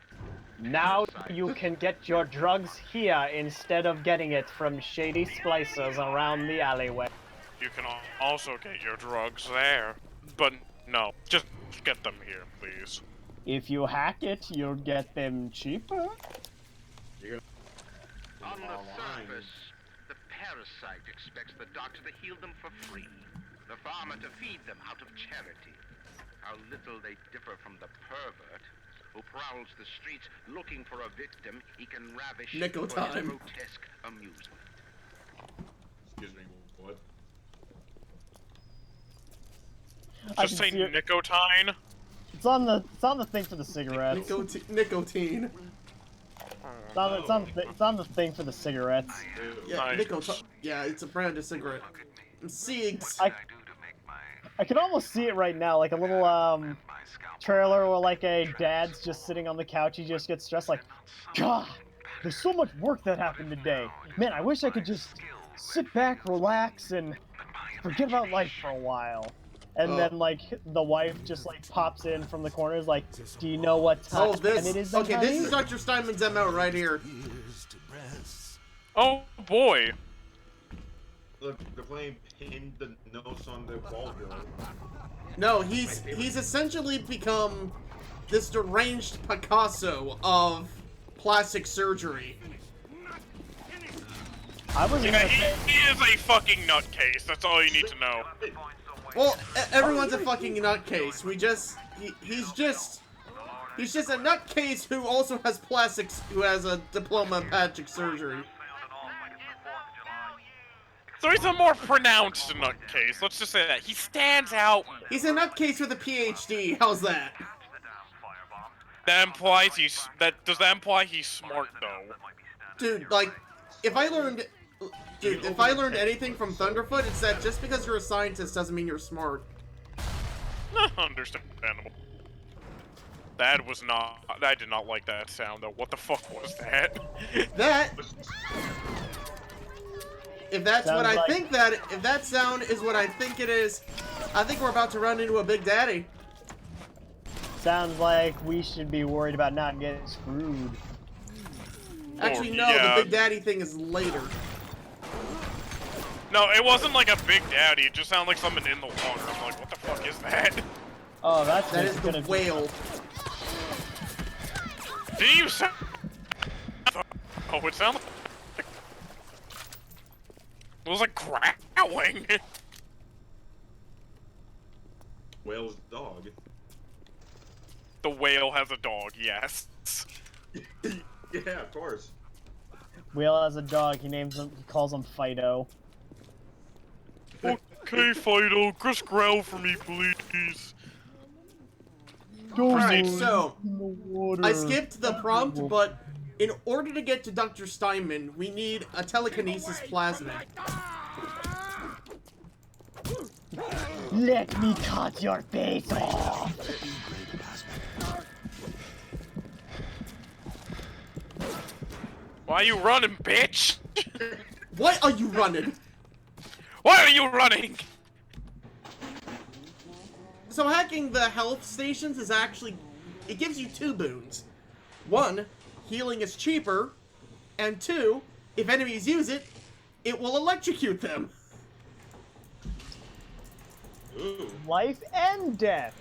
Now you can get your drugs here instead of getting it from shady splicers around the alleyway. You can also get your drugs there. But no, just get them here, please. If you hack it, you'll get them cheaper. On the surface, the parasite expects the doctor to heal them for free, the farmer to feed them out of charity. How little they differ from the pervert who prowls the streets looking for a victim he can ravish Nickel for his time. grotesque amusement. Excuse me, what? Just say nicotine. It's on the thing for the cigarettes. Nicotine. It's on the thing for the cigarettes. Yeah, Nice. nicotine. Yeah, it's a brand of cigarette. Cigs. I can almost see it right now, like a little trailer where like a dad's just sitting on the couch. He just gets stressed, like, God, there's so much work that happened today. Man, I wish I could just sit back, relax, and forget about life for a while. And then, like, the wife just, like, pops in from the corner, is like, do you know what time it is? Okay, this is Dr. Steinman's MO right here. Oh boy. Look, they're playing Pin the Nose on the Ball Girl. No, he's essentially become this deranged Picasso of plastic surgery. I was Yeah, he is a fucking nutcase. That's all you need to know. Well, everyone's a fucking nutcase. He's just a nutcase who also has who has a diploma in plastic surgery. So he's a more pronounced nutcase. Let's just say that. He stands out. He's a nutcase with a PhD. How's that? That implies does that imply he's smart though? Dude, like, if I learned anything from Thunderfoot, it's that just because you're a scientist doesn't mean you're smart. Understandable. That was not. I did not like that sound though. What the fuck was that? If that's what I think if that sound is what I think it is, I think we're about to run into a Big Daddy. Sounds like we should be worried about not getting screwed. Actually, no, yeah. the Big Daddy thing is later. No, it wasn't like a Big Daddy. It just sounded like something in the water. I'm like, what the fuck is that? Oh, that is the whale. Did you sound? Oh, it sounded. It was like growling. Whale's dog. The whale has a dog, yes. Yeah, of course. Wheel has a dog. He calls him Fido. Okay, Fido, just growl for me, please. Alright, so I skipped the prompt, but in order to get to Dr. Steinman, we need a telekinesis plasmid. Let me cut your face off! Why are you running, bitch? What are you running? Why are you running? So hacking the health stations is actually... It gives you 2 boons. 1, healing is cheaper. And 2, if enemies use it, it will electrocute them. Ooh. Life and death.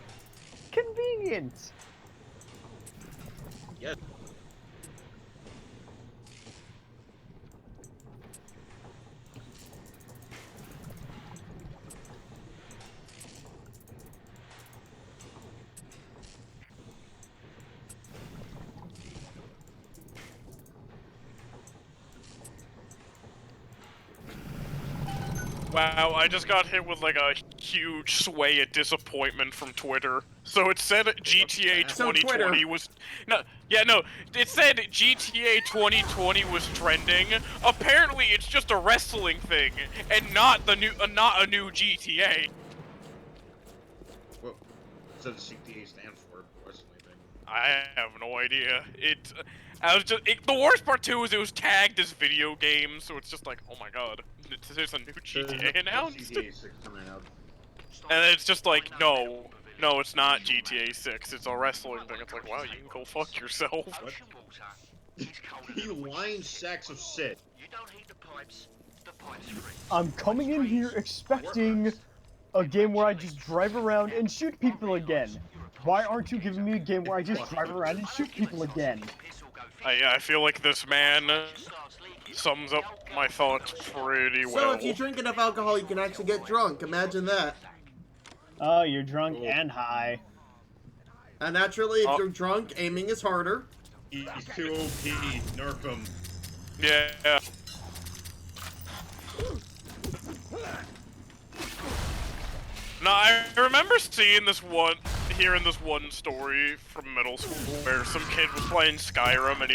Convenient. Yes. Wow, I just got hit with like a huge sway of disappointment from Twitter. So it said GTA 2020 was... No, it said GTA 2020 was trending. Apparently it's just a wrestling thing, and not a new GTA. What does CTA stand for? Wrestling thing. I have no idea. The worst part too is it was tagged as video game, so it's just like, oh my god, there's a new GTA announced? GTA 6 coming out. And it's just like, no, it's not GTA 6, it's a wrestling thing. It's like, wow, you can go fuck yourself. What? You lying sacks of shit. I'm coming in here expecting a game where I just drive around and shoot people again. Why aren't you giving me a game where I just drive around and shoot people again? I feel like this man sums up my thoughts pretty well. So if you drink enough alcohol, you can actually get drunk. Imagine that. Oh, you're drunk and high. And naturally, if you're drunk, aiming is harder. He's too OP. Nerf him. Yeah. No, I remember hearing this one story from middle school where some kid was playing Skyrim and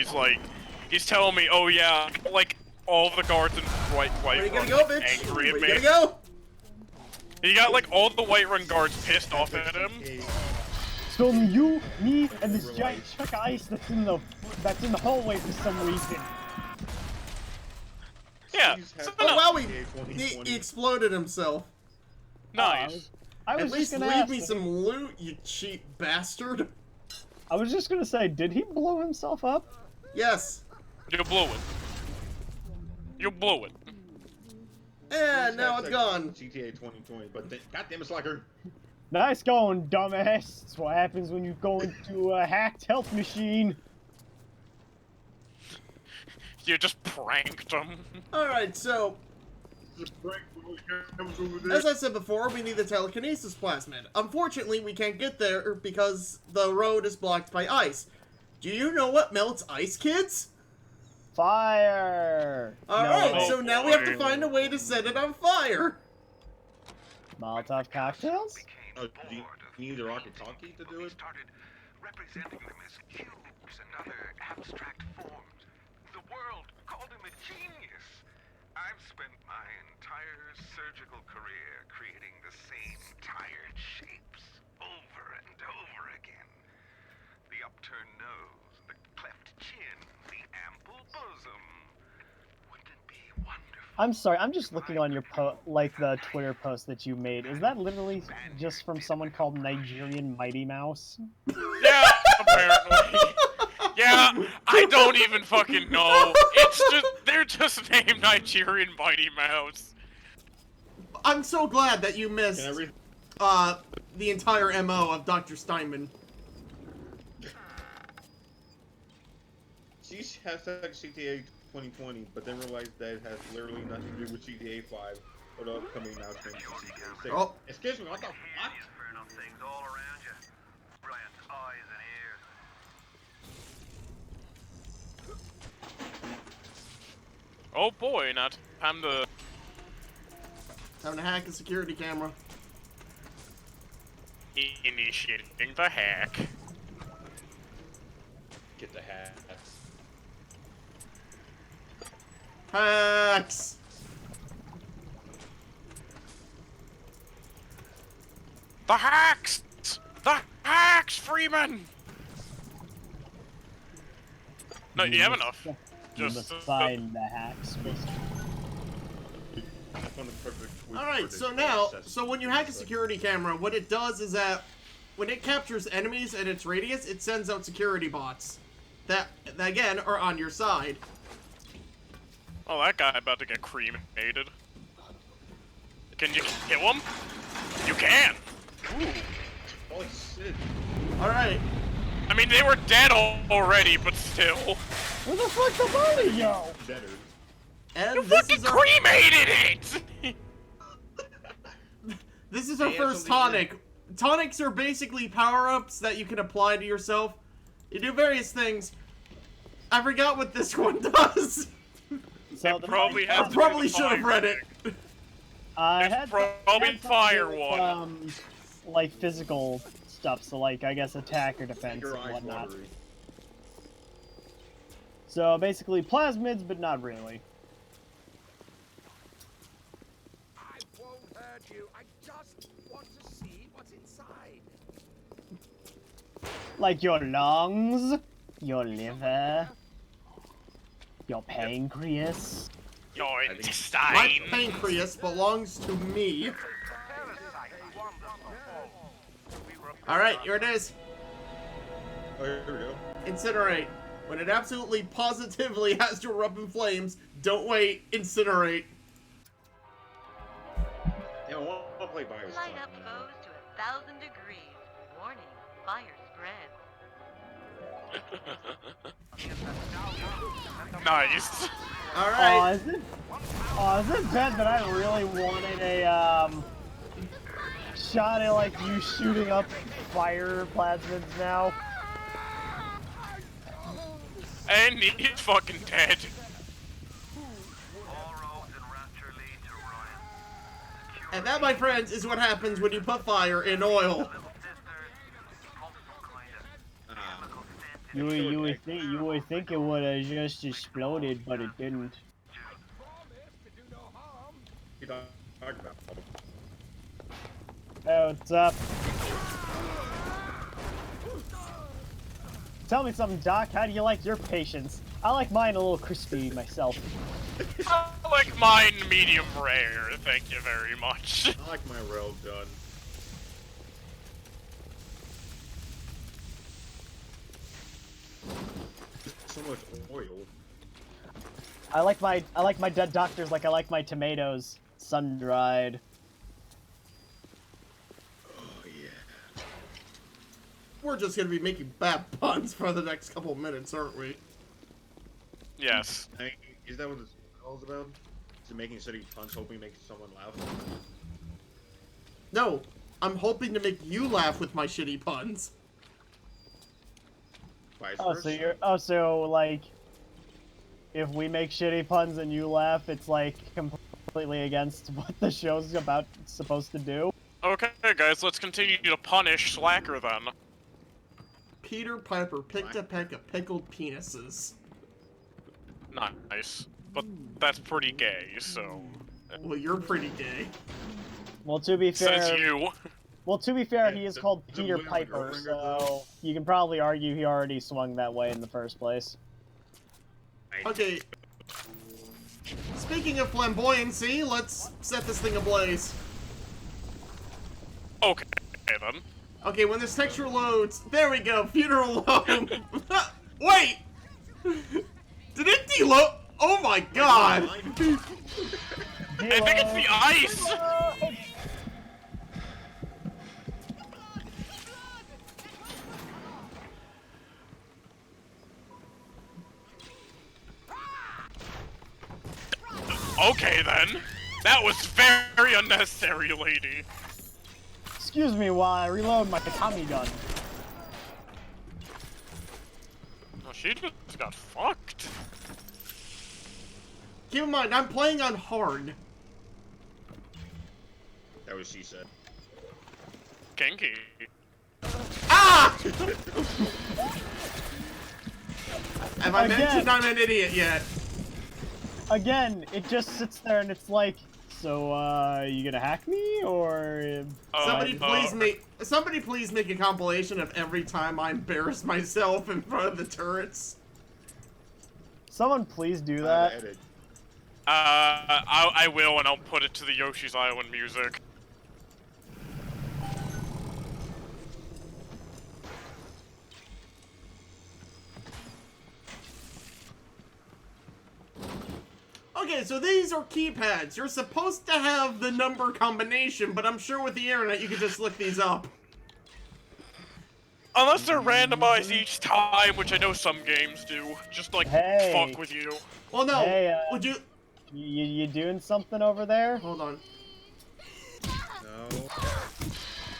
he's telling me, oh yeah, like all the guards in Whiterun Where you gonna go, bitch? angry at Where me. you gonna go? He got like all the Whiterun guards pissed off at him. So you, me, and this giant chunk of ice that's in the hallway for some reason. Yeah. Oh wow, he exploded himself. Nice. I was At least just gonna leave me some loot, you cheap bastard. I was just gonna say, did he blow himself up? Yes. You blew it. You blew it. And now it's gone. GTA 2020, but goddamn it, Slacker. Nice going, dumbass. That's what happens when you go into a hacked health machine. You just pranked him. Alright, so... As I said before, we need the telekinesis plasmid. Unfortunately, we can't get there because the road is blocked by ice. Do you know what melts ice, kids? Fire! Alright, so now we have to find a way to set it on fire. Molotov cocktails? Oh, do you need a walkie-talkie to do it? Representing them as cubes and other abstract forms. The world called him a genius. I've spent my entire surgical career creating the same tired shapes over and over again. The upturned nose, the cleft chin, the ample bosom. Wouldn't it be wonderful? I'm sorry, I'm just looking on your the Twitter post that you made. Is that literally just from someone called Nigerian Mighty Mouse? Yeah, apparently. Yeah, I don't even fucking know. They're just named Nigerian Mighty Mouse. I'm so glad that you missed the entire MO of Dr. Steinman. She's hashtag CTA 2020, but then realized that it has literally nothing to do with GTA 5 or the upcoming announcement for GTA 6. Oh. Excuse me, what the fuck? For enough things all around you. Brilliant eyes and ears. Oh boy, not time to... Time to hack a security camera. Initiating the hack. Get the hat. Hacks! The hacks! The hacks, Freeman! No, you have enough. You must find the hacks, Alright, so when you hack a security camera, what it does is that when it captures enemies at its radius, it sends out security bots that again are on your side. Oh, that guy about to get cremated. Can you kill him? You can! Ooh. Holy shit. Alright. I mean, they were dead already, but still. Where the fuck the body go? Better. And You this fucking is our, cremated it! this is our first tonic. Tonics are basically power-ups that you can apply to yourself. You do various things. I forgot what this one does. So probably I probably should have read it. I It's had probably fire one. Like physical stuff, so like I guess attack or defense Your and eyes whatnot. watery. So basically plasmids, but not really. I won't hurt you. I just want to see what's inside. Like your lungs, your liver, your pancreas. Your My intestine. pancreas belongs to me. Alright, here it is. Oh, here we go. Incinerate. When it absolutely positively has to erupt in flames, don't wait, incinerate. Yeah, I want to play Bioshock. Light up foes to 1,000 degrees. Warning, fire spreads. Nice. Alright. Is it bad that I really wanted a shot at like you shooting up fire plasmids now? And he's fucking dead. And that, my friends, is what happens when you put fire in oil. You would think it would have just exploded, but it didn't. You talk about. Hey, what's up? Tell me something, Doc. How do you like your patients? I like mine a little crispy myself. I like mine medium rare, thank you very much. I like my well done. So much oil. I like my dead doctors like I like my tomatoes, sun dried. Oh yeah. We're just gonna be making bad puns for the next couple of minutes, aren't we? Yes. I mean, is that what it's all about? Is it making shitty puns, hoping to make someone laugh? No, I'm hoping to make you laugh with my shitty puns. Vice Oh, versa? so like, if we make shitty puns and you laugh, it's like completely against what the show's supposed to do. Okay, guys, let's continue to punish Slacker then. Peter Piper picked a peck of pickled penises. Nice. But that's pretty gay, so... Well, you're pretty gay. Well, to be fair, Says you. Well, to be fair, he is the- called the Peter women Piper, girlfriend so you can probably argue he already swung that way in the first place. Okay. Speaking of flamboyancy, let's set this thing ablaze. Okay, then. Okay, when this texture loads, there we go, funeral home. Wait! Did it deload? Oh my god! I think it's the ice! Okay then. That was very unnecessary, lady. Excuse me while I reload my Tommy gun. Oh, she just got fucked. keep in mind, I'm playing on hard. That was she said. Kinky. Ah! Have I mentioned I'm an idiot yet? Again, it just sits there and it's like, so, you gonna hack me, or... Somebody please make a compilation of every time I embarrass myself in front of the turrets. Someone please do that. I will, and I'll put it to the Yoshi's Island music. Okay, so these are keypads. You're supposed to have the number combination, but I'm sure with the internet you can just look these up. Unless they're randomized each time, which I know some games do. Just like, fuck with you. Well, no. Hey, would you... You doing something over there? Hold on. No.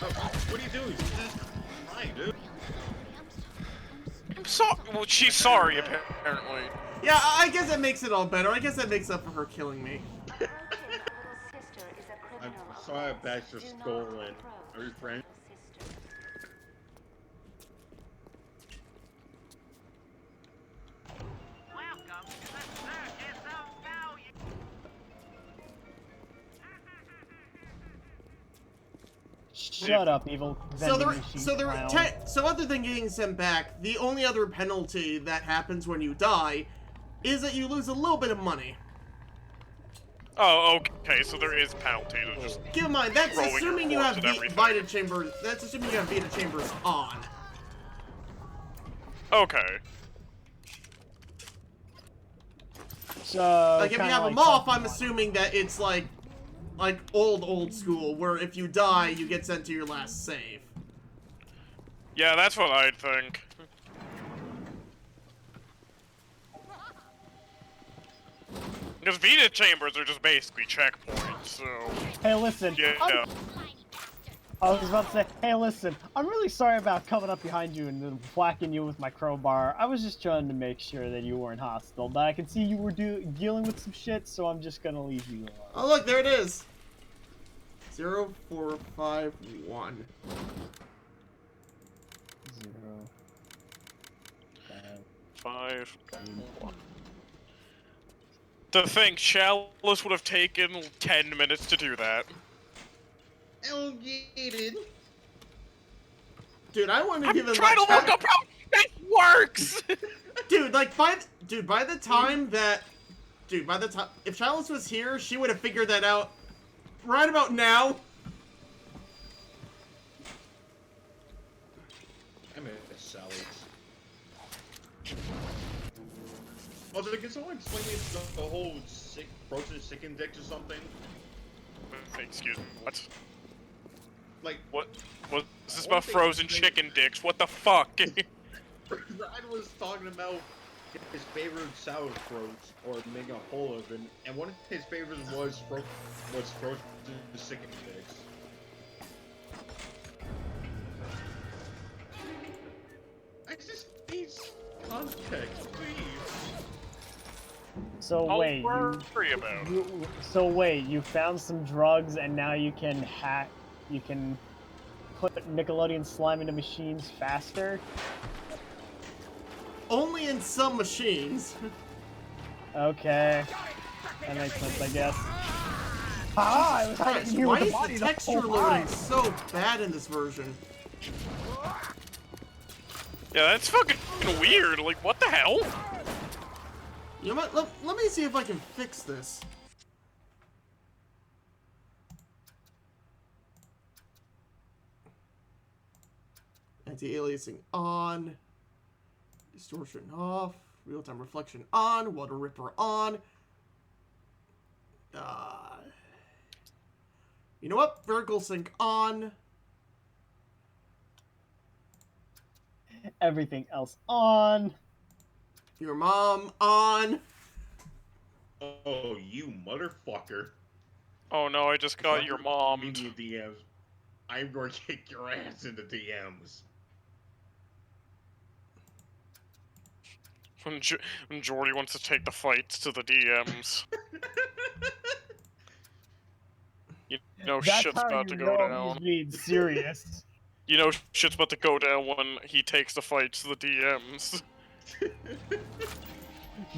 Oh, what are you doing? She's just crying, dude. I'm sorry. Well, she's sorry, apparently. Yeah, I guess that makes it all better. I guess that makes up for her killing me. I'm sorry Baxter stolen. Are you friends? Shut up, evil vending machine clown. So other than getting sent back, the only other penalty that happens when you die is that you lose a little bit of money. Oh, okay, so there is penalty to just... Keep in mind, that's assuming you have Vita Chambers, that's assuming you have Vita Chambers on. Okay. So, like, if you have them off, I'm assuming that it's like old school, where if you die, you get sent to your last save. Yeah, that's what I'd think. Because Vita Chambers are just basically checkpoints, so... Hey, listen. Yeah. I was about to say, hey, listen. I'm really sorry about coming up behind you and then whacking you with my crowbar. I was just trying to make sure that you weren't hostile, but I can see you were dealing with some shit, so I'm just gonna leave you alone. Oh, look, there it is. 0451. 5-1. To think, Chalice would have taken 10 minutes to do that. Elongated. Dude, I want to give him. I'm trying to look up how that works. Dude, like by the time if Chalice was here, she would have figured that out right about now. I mean, it's salads. Also, can someone explain me the whole frozen chicken dick or something? Excuse me, what? Like, what was this about frozen chicken dicks? What the fuck? Ryan was talking about his favorite sauerkraut, or making a whole of it, and one of his favorites was frozen chicken dicks. I just need context, please. So wait, you found some drugs and now you can put Nickelodeon slime into machines faster? Only in some machines. Okay. That makes sense, I guess. Ah, I was hiding here Why with is the body the texture loading so bad in this version? Yeah, that's fucking weird. Like, what the hell? You know what? Let me see if I can fix this. Anti-aliasing on. Distortion off. Real-time reflection on. Water Ripper on. You know what? Vertical sync on. Everything else on. Your mom on. Oh, you motherfucker. Oh no, I just got your mom. DMs. I'm going to kick your ass into DMs. When Jordy wants to take the fights to the DMs. You know shit's about to go down. He's being serious. You know shit's about to go down when he takes the fights to the DMs.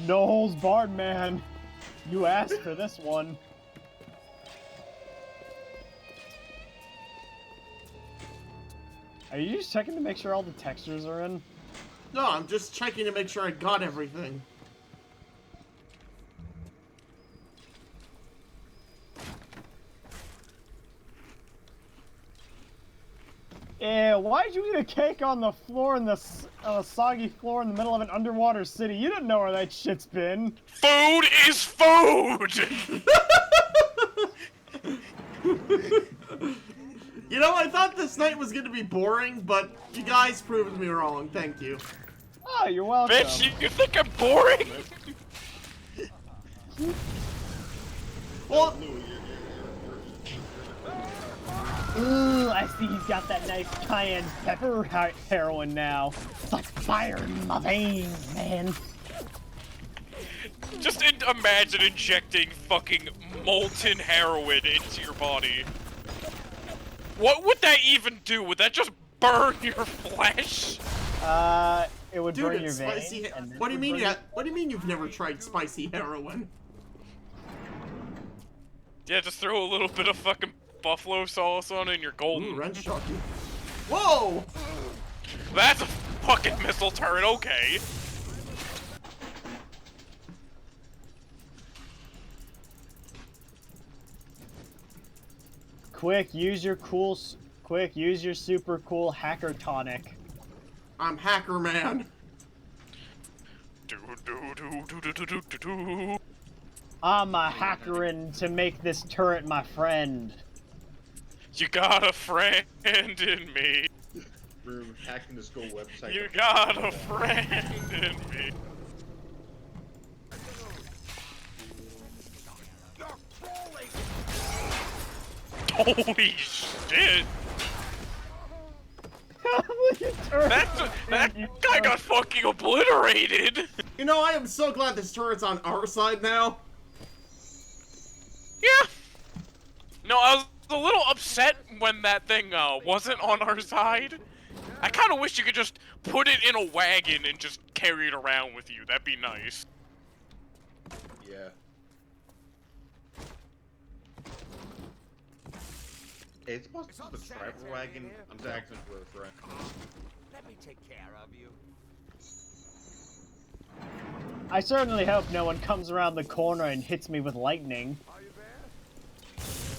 No holds barred, man. You asked for this one. Are you just checking to make sure all the textures are in? No, I'm just checking to make sure I got everything. Yeah, why'd you eat a cake on the floor in the soggy floor in the middle of an underwater city? You didn't know where that shit's been. Food is food! You know, I thought this night was gonna be boring, but you guys proved me wrong. Thank you. Oh, you're welcome. Bitch, you think I'm boring? Well, ooh, I see he's got that nice cayenne pepper heroin now. It's like fire in my veins, man. Just imagine injecting fucking molten heroin into your body. What would that even do? Would that just burn your flesh? It would burn your veins. What do you mean? What do you mean you've never tried spicy heroin? Yeah, just throw a little bit of fucking buffalo sauce on it and you're golden. Ooh, wrench jockey. Whoa! That's a fucking missile turret, okay. Quick, use your super cool hacker tonic. I'm Hacker Man. I'm a hackerin' to make this turret my friend. You got a friend in me. We're hacking the school website. You got a friend in me. Holy shit! That guy got fucking obliterated! You know, I am so glad this turret's on our side now. Yeah. No, I was a little upset when that thing wasn't on our side. I kind of wish you could just put it in a wagon and just carry it around with you. That'd be nice. Yeah. Hey, it's supposed to be the driver wagon. I'm Jackson's friend. Let me take care of you. I certainly hope no one comes around the corner and hits me with lightning.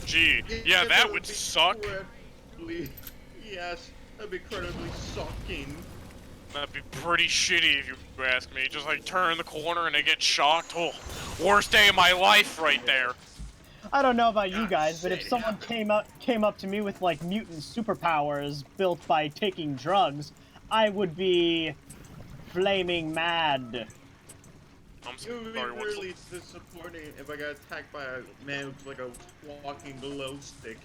Gee, yeah, that would suck. Yes, that'd be incredibly sucking. That'd be pretty shitty if you ask me. Just like turn the corner and I get shocked. Oh, worst day of my life right there. I don't know about you guys, but if someone came up to me with like mutant superpowers built by taking drugs, I would be flaming mad. It would be really disappointing if I got attacked by a man with like a walking glow stick.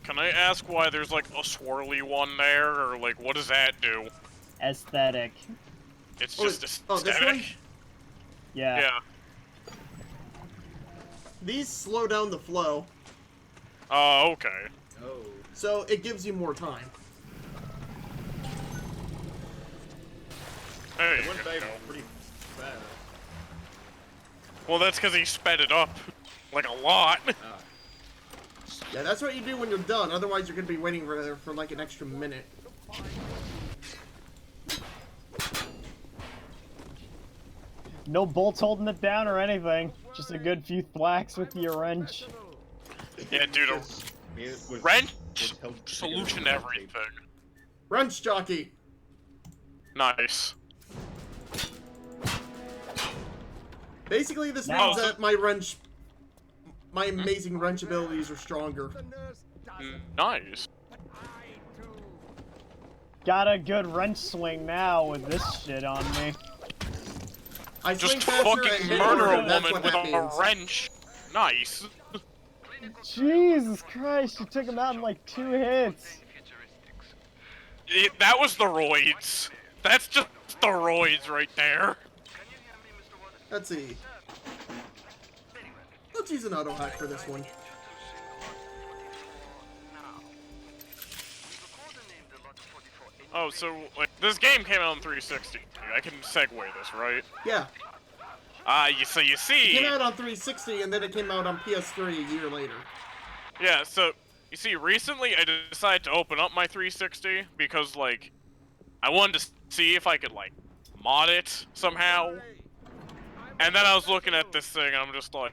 Can I ask why there's like a swirly one there, or like what does that do? Aesthetic. It's just aesthetic. Oh, this one? Yeah. Yeah. These slow down the flow. Oh, okay. Oh. So it gives you more time. Hey, It went by pretty fast. well, that's because he sped it up like a lot. Yeah, that's what you do when you're done. Otherwise, you're gonna be waiting for like an extra minute. No bolts holding it down or anything. Just a good few thwacks with your wrench. Yeah, dude, a wrench solution everything. Wrench jockey. Nice. Basically, this means that my amazing wrench abilities are stronger. Nice. Got a good wrench swing now with this shit on me. I just swing faster fucking and murder harder, a that's woman what with that a means. wrench. Nice. Jesus Christ, you took him out in like 2 hits. That was the roids. That's just the roids right there. Let's see. Let's use an auto hack for this one. Oh, so like this game came out on 360. I can segue this, right? Yeah. You see. It came out on 360 and then it came out on PS3 a year later. Yeah, so you see, recently I decided to open up my 360 because like I wanted to see if I could like mod it somehow. And then I was looking at this thing and I'm just like,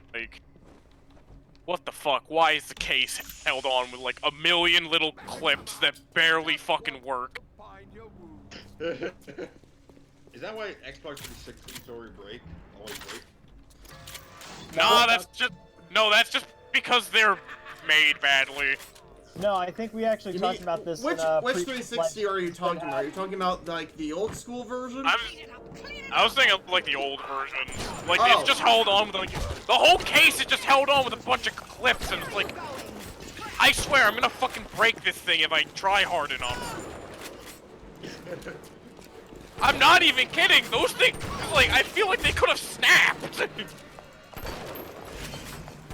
what the fuck? Why is the case held on with like a million little clips that barely fucking work? Is that why Xbox 360's always break? Nah, that's just because they're made badly. No, I think we actually talked about this. Which 360 are you talking about? Are you talking about like the old school version? I was thinking of, like the old version. Like it's just held on with like the whole case is just held on with a bunch of clips, and it's like, I swear I'm gonna fucking break this thing if I try hard enough. I'm not even kidding. Those things, like, I feel like they could have snapped.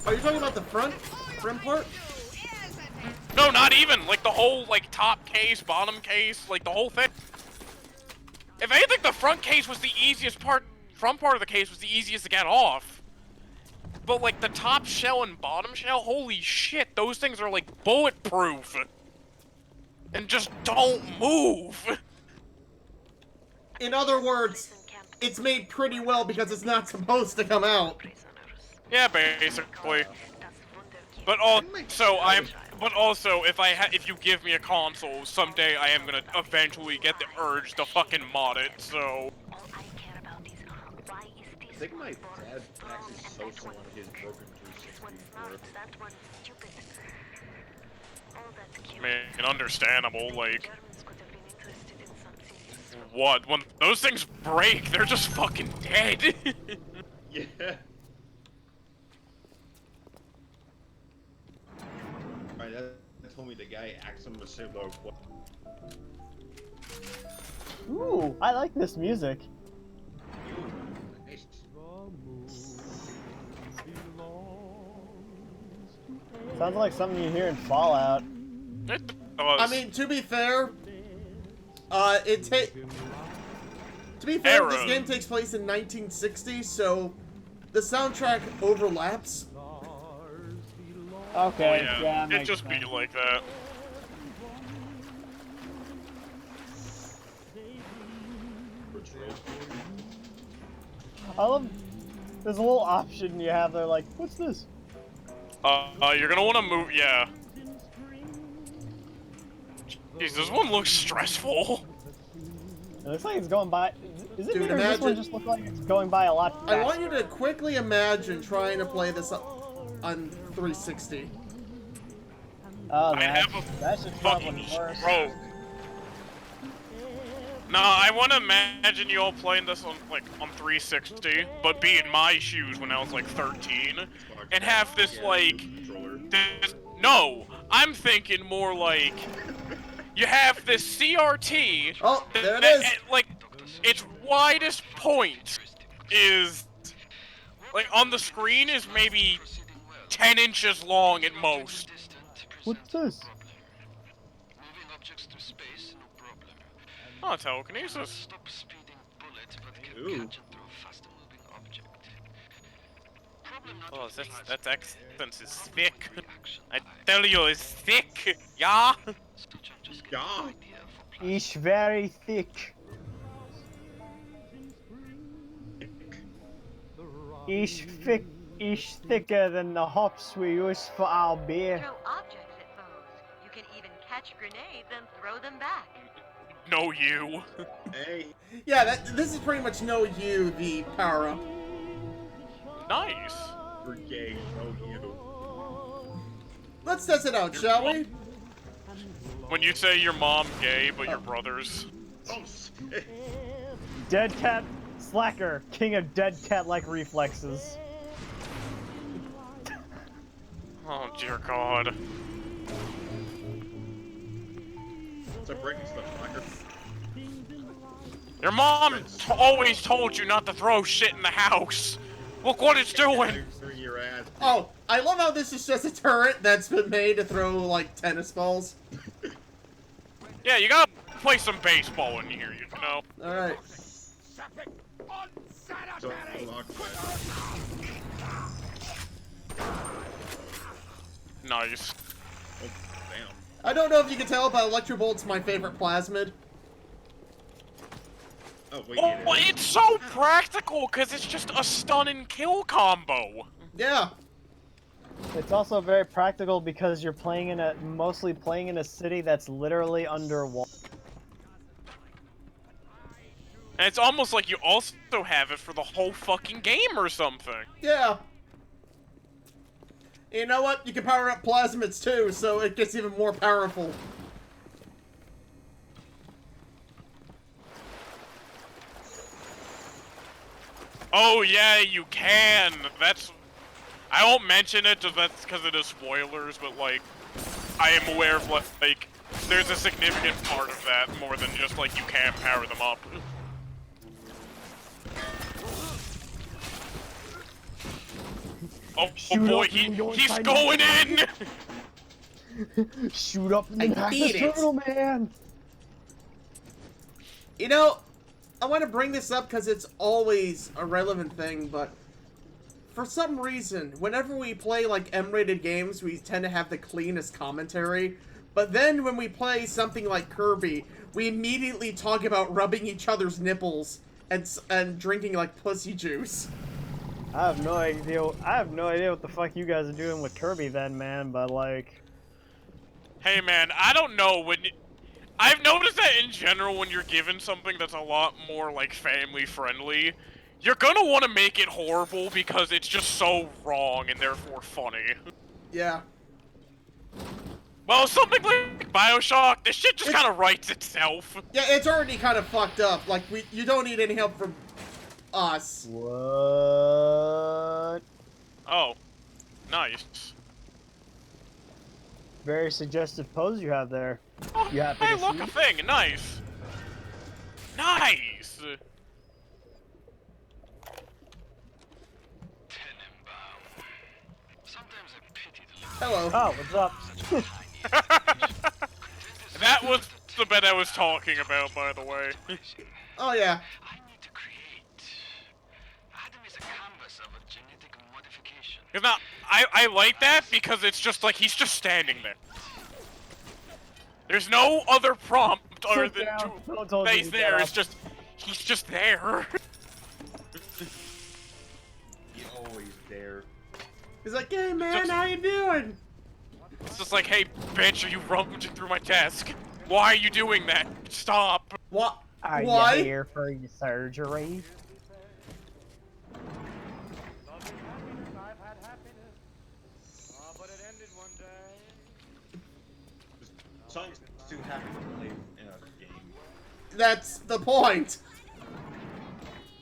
Are you talking about the front part? No, not even. Like the whole like top case, bottom case, like the whole thing. If anything, the front case was the easiest part. Front part of the case was the easiest to get off. But like the top shell and bottom shell, holy shit, those things are like bulletproof. And just don't move. In other words, it's made pretty well because it's not supposed to come out. Yeah, basically. But also, if you give me a console, someday I am gonna eventually get the urge to fucking mod it. So. I think my dad actually sold someone his broken 360 I mean, understandable, like... What? When those things break, they're just fucking dead! Yeah. Alright, that told me the guy asked him to say low. Ooh, I like this music. Sounds like something you hear in Fallout. I mean, to be fair, this game takes place in 1960, so the soundtrack overlaps. Okay, oh, yeah, it just be like that. I love. There's a little option you have there, like, what's this? You're gonna want to move, yeah. Jeez, this one looks stressful. It looks like it's going by. Is it Dude, me, or does this one just look like it's going by a lot faster? I want you to quickly imagine trying to play this on 360. Oh, that's just fucking stroke. Nah, I want to imagine you all playing this on 360, but be in my shoes when I was like 13, and have this no, I'm thinking more like you have this CRT. Oh, there it is. Like its widest point is like on the screen is maybe 10 inches long at most. What's this? Oh, telekinesis. Ooh. Oh, that accent is thick. I tell you, it's thick. Yeah. Yeah. It's very thick. It's thicker than the hops we use for our beer. Throw objects at foes. You can even catch grenades and throw them back. No, you. Hey. Yeah, this is pretty much No You, the power-up. Nice. We're gay, no you. Let's test it out, shall we? When you say your mom gay, but your brother's. Oh, shit. Dead cat slacker, king of dead cat-like reflexes. Oh dear God. It's a breaking stuff, slacker. Your mom always told you not to throw shit in the house. Look what it's doing. Your ass. Oh, I love how this is just a turret that's been made to throw, like, tennis balls. Yeah, you gotta play some baseball in here, you know? Alright. So, Nice. oh, damn. I don't know if you can tell, but Electrobolt's my favorite plasmid. Oh, wait, Oh, it's so practical, because it's just a stun and kill combo. Yeah. It's also very practical because you're mostly playing in a city that's literally underwater. And it's almost like you also have it for the whole fucking game or something. Yeah. You know what? You can power up plasmids too, so it gets even more powerful. Oh yeah, you can. I won't mention it, just that's because it is spoilers, but like, I am aware of like, there's a significant part of that more than just like you can power them up. Oh boy, he's going in! Shoot up in the turtle, man! You know, I want to bring this up because it's always a relevant thing, but for some reason, whenever we play like M-rated games, we tend to have the cleanest commentary. But then when we play something like Kirby, we immediately talk about rubbing each other's nipples and drinking like pussy juice. I have no idea what the fuck you guys are doing with Kirby then, man, but like... Hey man, I don't know, I've noticed that in general when you're given something that's a lot more like family friendly, you're gonna want to make it horrible because it's just so wrong and therefore funny. Yeah. Well, something like Bioshock, this shit just kind of writes itself. Yeah, it's already kind of fucked up. Like, you don't need any help from us. What? Oh, nice. Very suggestive pose you have there. Oh, you happy hey, to look, see? a thing, nice. Nice. Hello. Oh, what's up? That was the bit I was talking about, by the way. Oh, yeah. Cause now, I like that because it's just like, he's just standing there. There's no other prompt other than face there, it's just, he's just there. He's always there. He's like, hey man, how you doing? It's just like, hey bitch, are you rummaging through my desk? Why are you doing that? Stop. What? Are Why? you here for your surgery? Sonic's too happy to play in a game. That's the point.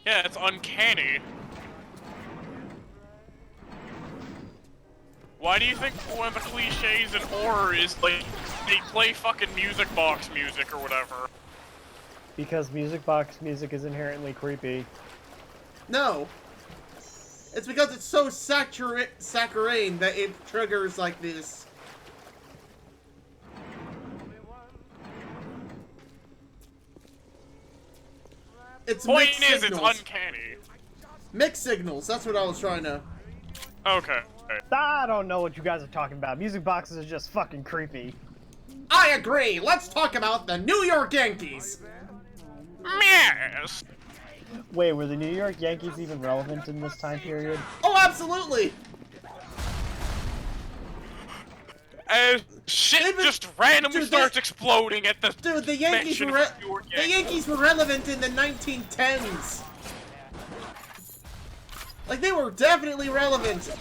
Yeah, it's uncanny. Why do you think one of the cliches in horror is like, they play fucking music box music or whatever? Because music box music is inherently creepy. No. It's because it's so saccharine that it triggers like this. It's Point mixed is, signals. it's uncanny. Mixed signals, that's what I was trying to... Okay. I don't know what you guys are talking about. Music boxes are just fucking creepy. I agree! Let's talk about the New York Yankees! Yes! Wait, were the New York Yankees even relevant in this time period? Oh, absolutely! Shit just randomly starts exploding at the Dude, the Yankees were relevant in the 1910s. Like, they were definitely relevant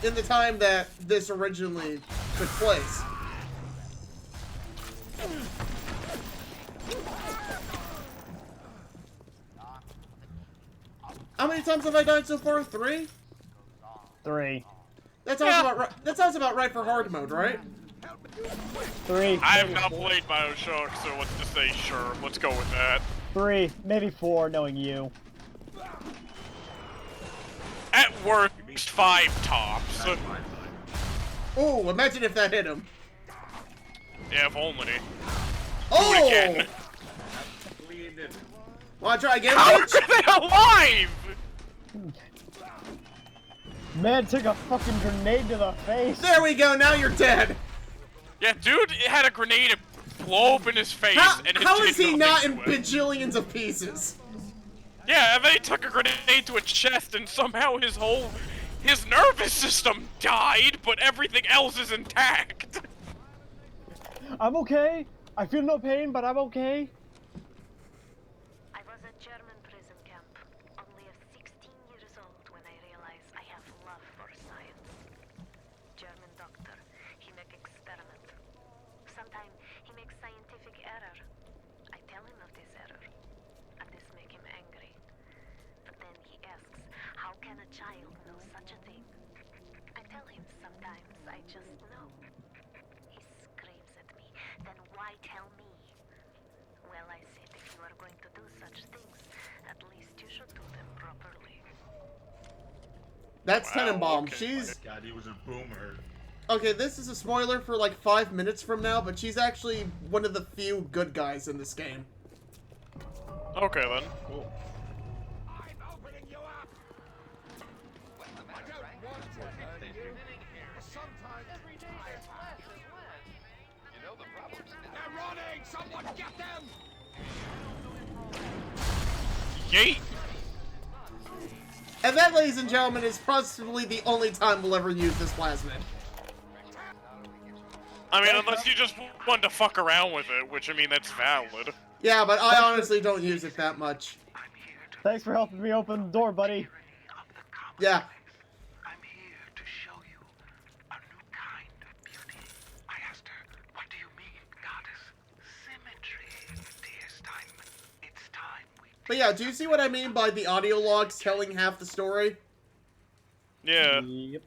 in the time that this originally took place. How many times have I died so far? 3? 3. That sounds about right. That sounds about right for hard mode, right? 3. I have maybe not 4. played Bioshock, so let's just say sure. Let's go with that. 3, maybe 4, knowing you. At worst, 5 tops. Oh, imagine if that hit him. Yeah, if only. Oh! Do it again. Wanna try again, How bitch? are they alive? Man took a fucking grenade to the face. There we go, now you're dead. Yeah, dude had a grenade blow up in his face. How is he not in nothing to it. bajillions of pieces? Yeah, and then he took a grenade to a chest and somehow his nervous system died, but everything else is intact. I'm okay. I feel no pain, but I'm okay. I was at German prison camp, only 16 years old when I realized I have love for science. German doctor, he make experiment. Sometimes he makes scientific error. I tell him of this error, and this make him angry. But then he asks, how can a child know such a thing? I tell him sometimes I just know. He screams at me, then why tell me? Well, I said, if you are going to do such things, at least you should do them properly. That's Tenenbaum. okay. She's... God, he was a boomer. Okay, this is a spoiler for like 5 minutes from now, but she's actually one of the few good guys in this game. Okay then. Cool. I'm opening you up! I don't want to hurt you. Sometimes every day gets less and less. You know the problem's they're running! Someone get them! Yeet. And that, ladies and gentlemen, is possibly the only time we'll ever use this plasmid. I mean, unless you just want to fuck around with it, which I mean, that's valid. Yeah, but I honestly don't use it that much. Thanks for helping me open the door, buddy. Yeah. I'm here to show you a new kind of beauty. I asked her, what do you mean, goddess? Symmetry, dearest time. It's time we... But yeah, do you see what I mean by the audio logs telling half the story? Yeah. Yep.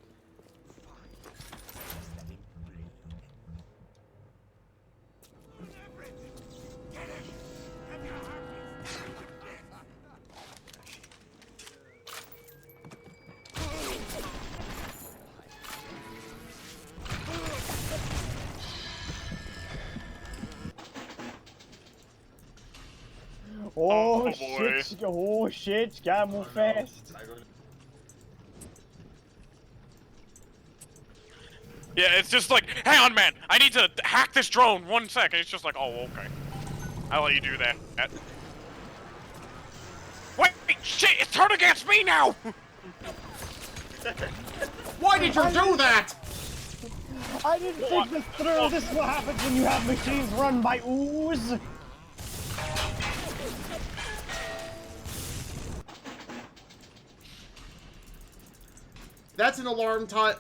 Oh, boy. shit! Oh shit! Gotta move fast. Yeah, it's just like, hang on, man. I need to hack this drone. 1 second. It's just like, oh, okay. I'll let you do that. Wait, shit! It's turned against me now. Why did you do that? I didn't think this through. This is what happens when you have machines run by ooze. That's an alarm tile.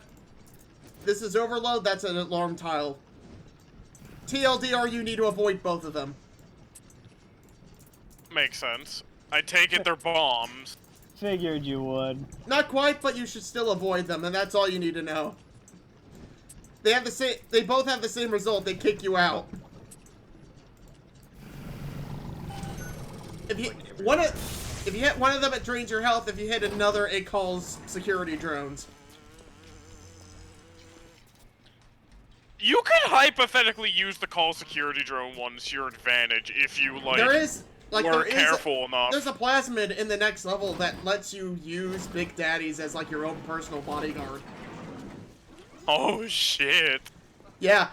This is overload, that's an alarm tile. TLDR, you need to avoid both of them. Makes sense. I take it they're bombs. Figured you would. Not quite, but you should still avoid them, and that's all you need to know. They have the same. They both have the same result. They kick you out. If you hit one of them, it drains your health. If you hit another, it calls security drones. You could hypothetically use the call security drone ones to your advantage if you like. There is careful enough. There's a plasmid in the next level that lets you use Big Daddies as like your own personal bodyguard. Oh shit. Yeah.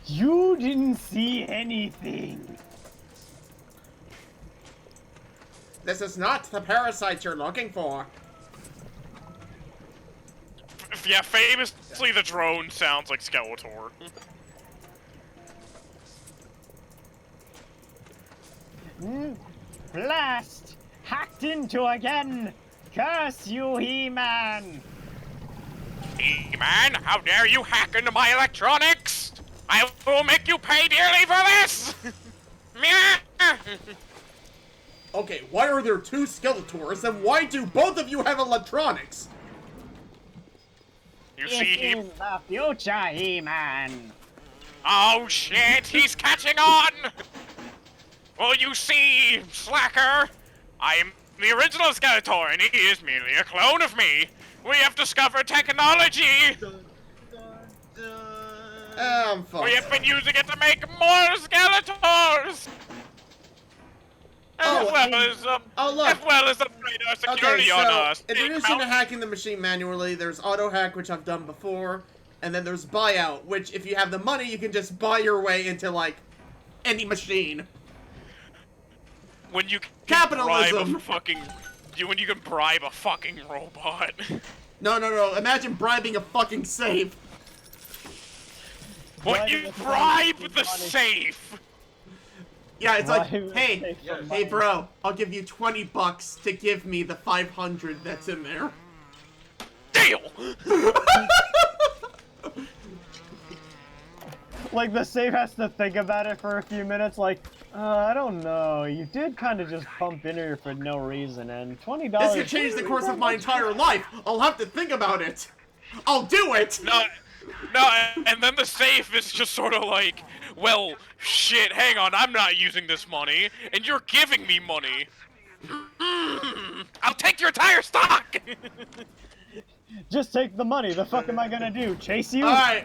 You didn't see anything. This is not the parasite you're looking for. Yeah, famously the drone sounds like Skeletor. Blast! Hacked into again! Curse you, He-Man! He-Man, how dare you hack into my electronics! I will make you pay dearly for this! Okay, why are there 2 Skeletors, and why do both of you have electronics? You see him? It's the future, He-Man. Oh shit, he's catching on! Well, you see, Slacker, I am the original Skeletor, and he is merely a clone of me. We have discovered technology! I'm fucked. We have been using it to make more Skeletors! Oh, look. As well as upgrade our security on us. In addition to hacking the machine manually, there's auto hack, which I've done before, and then there's buyout, which if you have the money, you can just buy your way into, like, any machine. When you can Capitalism! when you can bribe a fucking robot. No. Imagine bribing a fucking safe. When you bribe the safe! Yeah, it's like, hey bro, I'll give you $20 to give me the 500 that's in there. Deal! Like, the safe has to think about it for a few minutes, like, I don't know, you did kind of just pump in here for no reason, and $20... This could change the course of my entire life! I'll have to think about it! I'll do it! No, and then the safe is just sort of like, well, shit, hang on, I'm not using this money, and you're giving me money. I'll take your entire stock! Just take the money, the fuck am I gonna do, chase you? Alright.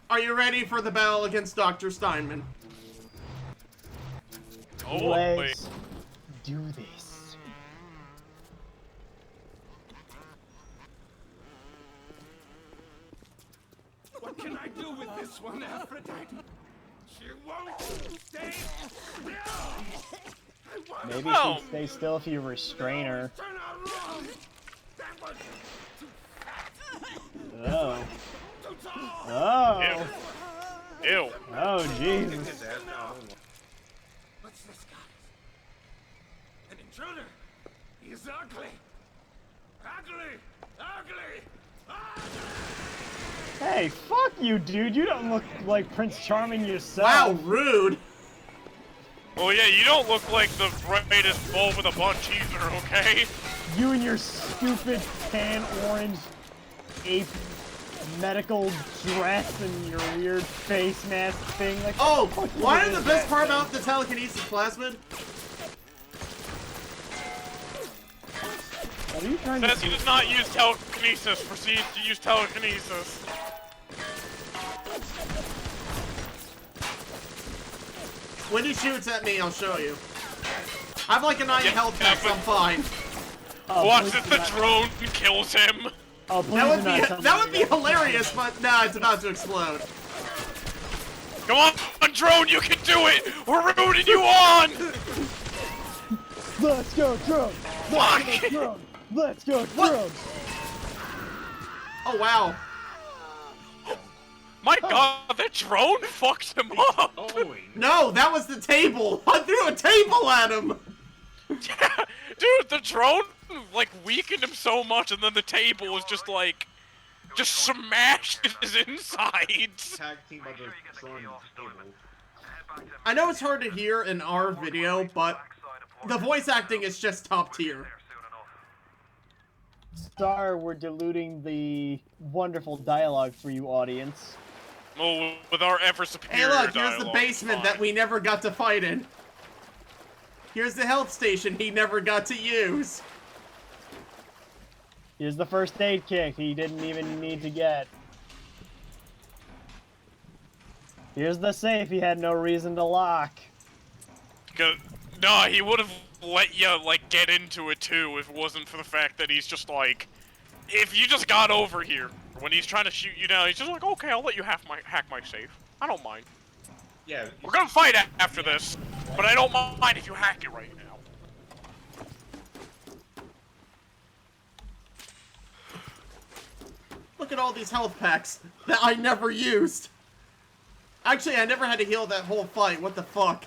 Are you ready for the battle against Dr. Steinman? Let's do this. What can I do with this one, Aphrodite? She won't stay still! Maybe she'd stay still if you restrain her. Turn around! That was too fat! Oh. Too tall! Oh. Ew. Oh, Jesus. What's this, guys? An intruder! He's ugly! Ugly! Ugly! Ugly! Hey, fuck you, dude. You don't look like Prince Charming yourself. Wow, rude. Well, yeah, you don't look like the brightest bulb with a bunch either, okay? You and your stupid tan orange ape medical dress and your weird face mask thing. Like, oh, why is the best part about the telekinesis plasmid? What are you trying to Says he does not use telekinesis. Proceeds to use telekinesis. When he shoots at me, I'll show you. I have like a 9 health pack, so I'm fine. Watch if the drone kills him. Oh, that would be hilarious, but nah, it's about to explode. Come on, drone, you can do it! We're rooting you on! Let's go, drone! Let's go, drone! Let's go, drone! Oh, wow. My god, that drone fucked him up! No, that was the table! I threw a table at him! Yeah, dude, the drone, like, weakened him so much, and then the table was just, like, just smashed his insides. Tag team by the drone table. I know it's hard to hear in our video, but the voice acting is just top tier. Star, we're diluting the wonderful dialogue for you, audience. Well, with our ever superior Hey look, here's dialogue, the basement that we never got to fight in. Here's the health station he never got to use. Here's the first aid kit he didn't even need to get. Here's the safe he had no reason to lock. No, he would have let you, like, get into it too if it wasn't for the fact that he's just like, if you just got over here, when he's trying to shoot you down, he's just like, okay, I'll let you hack my safe. I don't mind. Yeah. We're gonna fight after this, but I don't mind if you hack it right now. Look at all these health packs that I never used. Actually, I never had to heal that whole fight. What the fuck?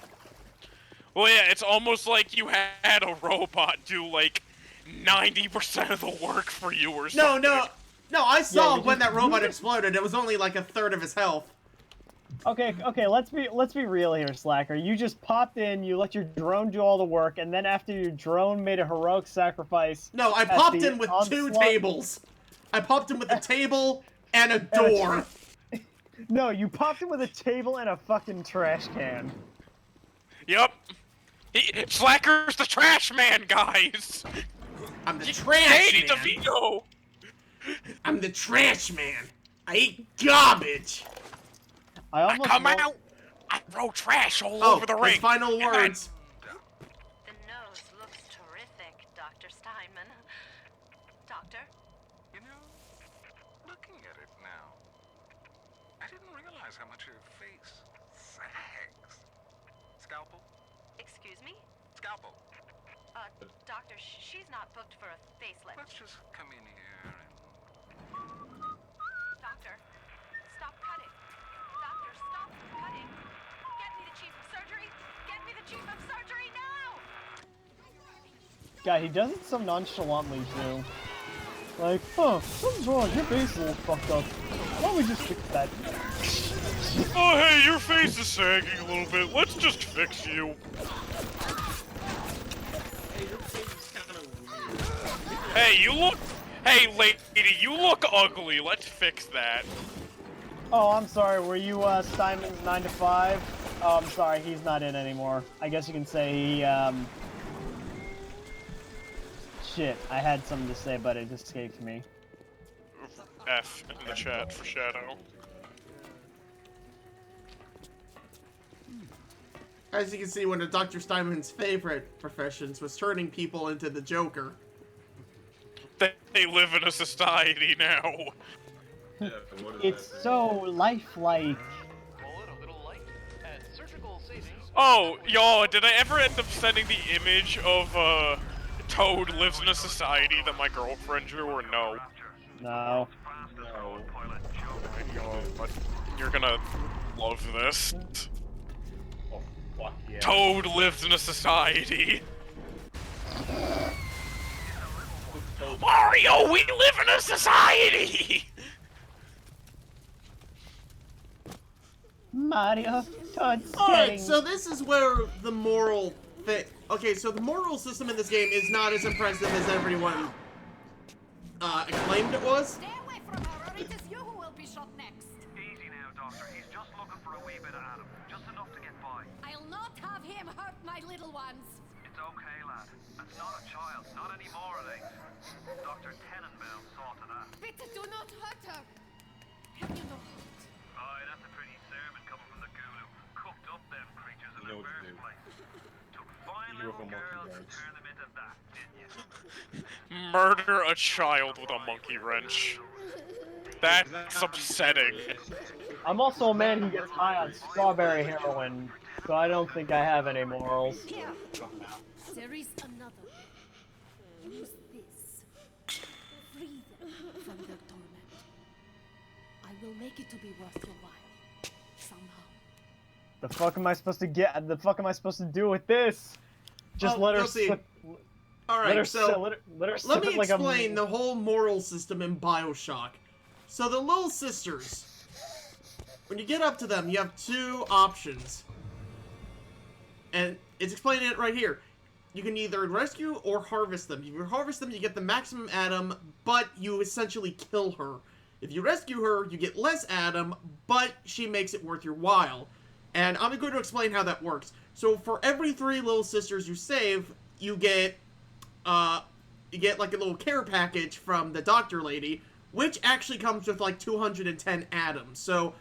Well, yeah, it's almost like you had a robot do, like, 90% of the work for you or something. No, I saw when that robot exploded. It was only like a third of his health. Okay, let's be real here, Slacker. You just popped in, you let your drone do all the work, and then after your drone made a heroic sacrifice... No, I popped in with two tables. I popped in with a table and a door. No, you popped in with a table and a fucking trash can. Yep. Slacker's the trash man, guys! I'm the trash Danny man! DeVito! I'm the trash man! I eat garbage! I come out, I throw trash all over the ring! Final words. The nose looks terrific, Dr. Steinman. Doctor? You know, looking at it now, I didn't realize how much your face sags. Scalpel? Excuse me? Scalpel. Doctor, she's not booked for a facelift. Let's just come in here and... Doctor, stop cutting. Doctor, stop cutting. Get me the chief of surgery. Get me the chief of surgery now! God, he does it so nonchalantly, too. Like, huh, something's wrong, your face is a little fucked up. Why don't we just fix that? Oh, hey, your face is sagging a little bit. Let's just fix you. Hey, you look... Hey, lady, you look ugly. Let's fix that. Oh, I'm sorry, were you, Steinman's 9 to 5? Oh, I'm sorry, he's not in anymore. I guess you can say he, Shit, I had something to say, but it escaped me. F in the chat for Shadow. As you can see, one of Dr. Steinman's favorite professions was turning people into the Joker. They live in a society now. It's so lifelike. Oh, yo, did I ever end up sending the image of, Toad lives in a society that my girlfriend drew, or no? No. No. But you're gonna love this. Oh, fuck yeah. Toad lives in a society. Mario, we live in a society! Mario, Toad's Alright, so this is where the moral thing... Okay, so the moral system in this game is not as impressive as everyone claimed it was. Stay away from her, or it is you who will be shot next. Easy now, Doctor. He's just looking for a wee bit of Adam. Just enough to get by. I'll not have him hurt my little ones. It's okay, lad. That's not a child. Not anymore, it ain't. Dr. Tenenbaum saw to that. Bitte do not hurt her. Have you no heart? Aye, that's a pretty sermon coming from the ghoul who cooked up them creatures in the first place. Took fine little girls and turned them into that, didn't you? Murder a child with a monkey wrench. That's upsetting. I'm also a man who gets high on strawberry heroin, so I don't think I have any morals. Here. There is another. Use this. Free them from their torment. I will make it to be worth your while. Somehow. The fuck am I supposed to get? The fuck am I supposed to do with this? Just let her sip. Alright, so let her let me sip it like explain the whole moral system in Bioshock. So the little sisters, when you get up to them, you have two options. And it's explaining it right here. You can either rescue or harvest them. If you harvest them, you get the maximum Adam, but you essentially kill her. If you rescue her, you get less Adam, but she makes it worth your while. And I'm going to explain how that works. So for every 3 little sisters you save, you get like a little care package from the doctor lady, which actually comes with like 210 Adam. So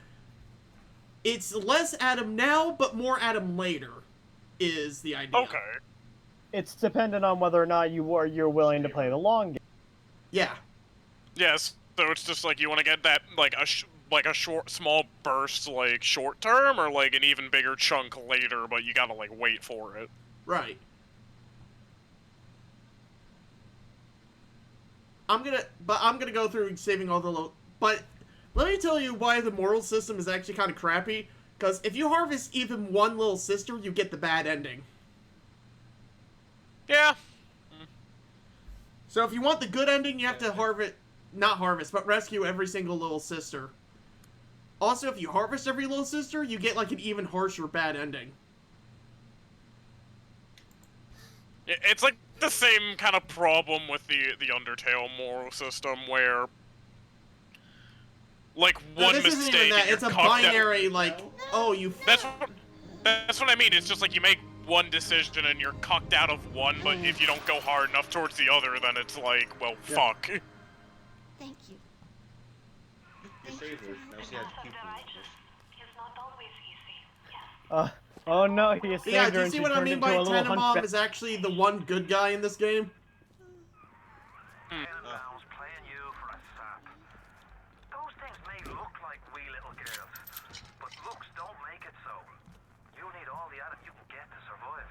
it's less Adam now, but more Adam later is the idea. Okay. It's dependent on whether or not you're willing to play the long game. Yeah. Yes. So it's just like you want to get that like a short, small burst, like short term, or like an even bigger chunk later, but you gotta like wait for it. Right. I'm gonna go through saving all the but let me tell you why the moral system is actually kind of crappy. Because if you harvest even one little sister, you get the bad ending. Yeah. So if you want the good ending, you have to not harvest, but rescue every single little sister. Also, if you harvest every little sister, you get like an even harsher bad ending. It's like the same kind of problem with the Undertale moral system where, like, one this mistake isn't even that. and It's you're a cucked binary, out. like, oh, you... That's what I mean. It's just like you make one decision and you're cucked out of one, but if you don't go hard enough towards the other, then it's like, well, fuck. Thank you. You saved her. Now she has to keep Oh no, he saved Yeah, her do you and see she what I turned mean into by a little Tenenbaum hunchback. is actually the one good guy in this game? Tenenbaum's playing you for a sap. Those things may look like wee little girls, but looks don't make it so. You need all the Adam you can get to survive.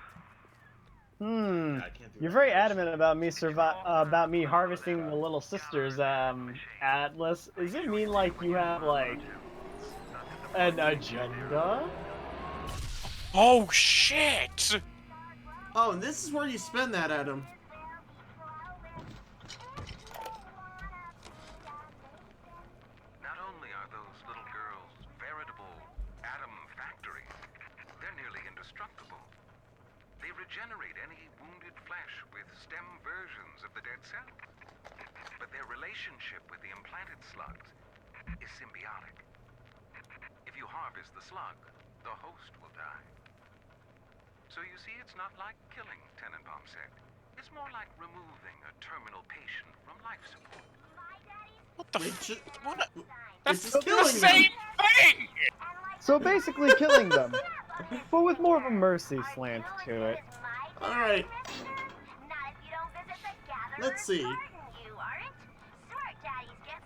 You're very adamant about me harvesting the little sisters, Atlas. Does it mean like you have like an agenda? Oh shit! Oh, and this is where you spend that, Adam. Not only are those little girls veritable atom factories, they're nearly indestructible. They regenerate any wounded flesh with stem versions of the dead cell. But their relationship with the implanted slugs is symbiotic. If you harvest the slug, the host will die. So you see, it's not like killing, Tenenbaum said. It's more like removing a terminal patient from life support. What the What? That's This is the same thing! So basically killing them, but with more of a mercy slant to it. Alright. Let's see.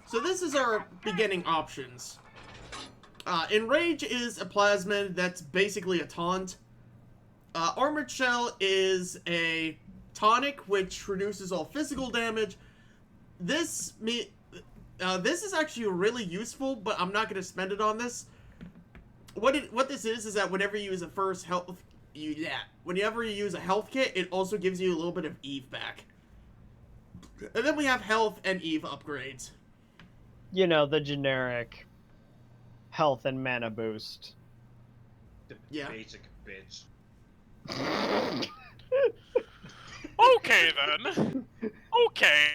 So this is our beginning options. Enrage is a plasmid that's basically a taunt. Armored Shell is a tonic which reduces all physical damage. This is actually really useful, but I'm not going to spend it on this. What this is that whenever you use a first health, whenever you use a health kit, it also gives you a little bit of Eve back. And then we have health and Eve upgrades. You know, the generic health and mana boost. The basic bitch. Okay then. Okay.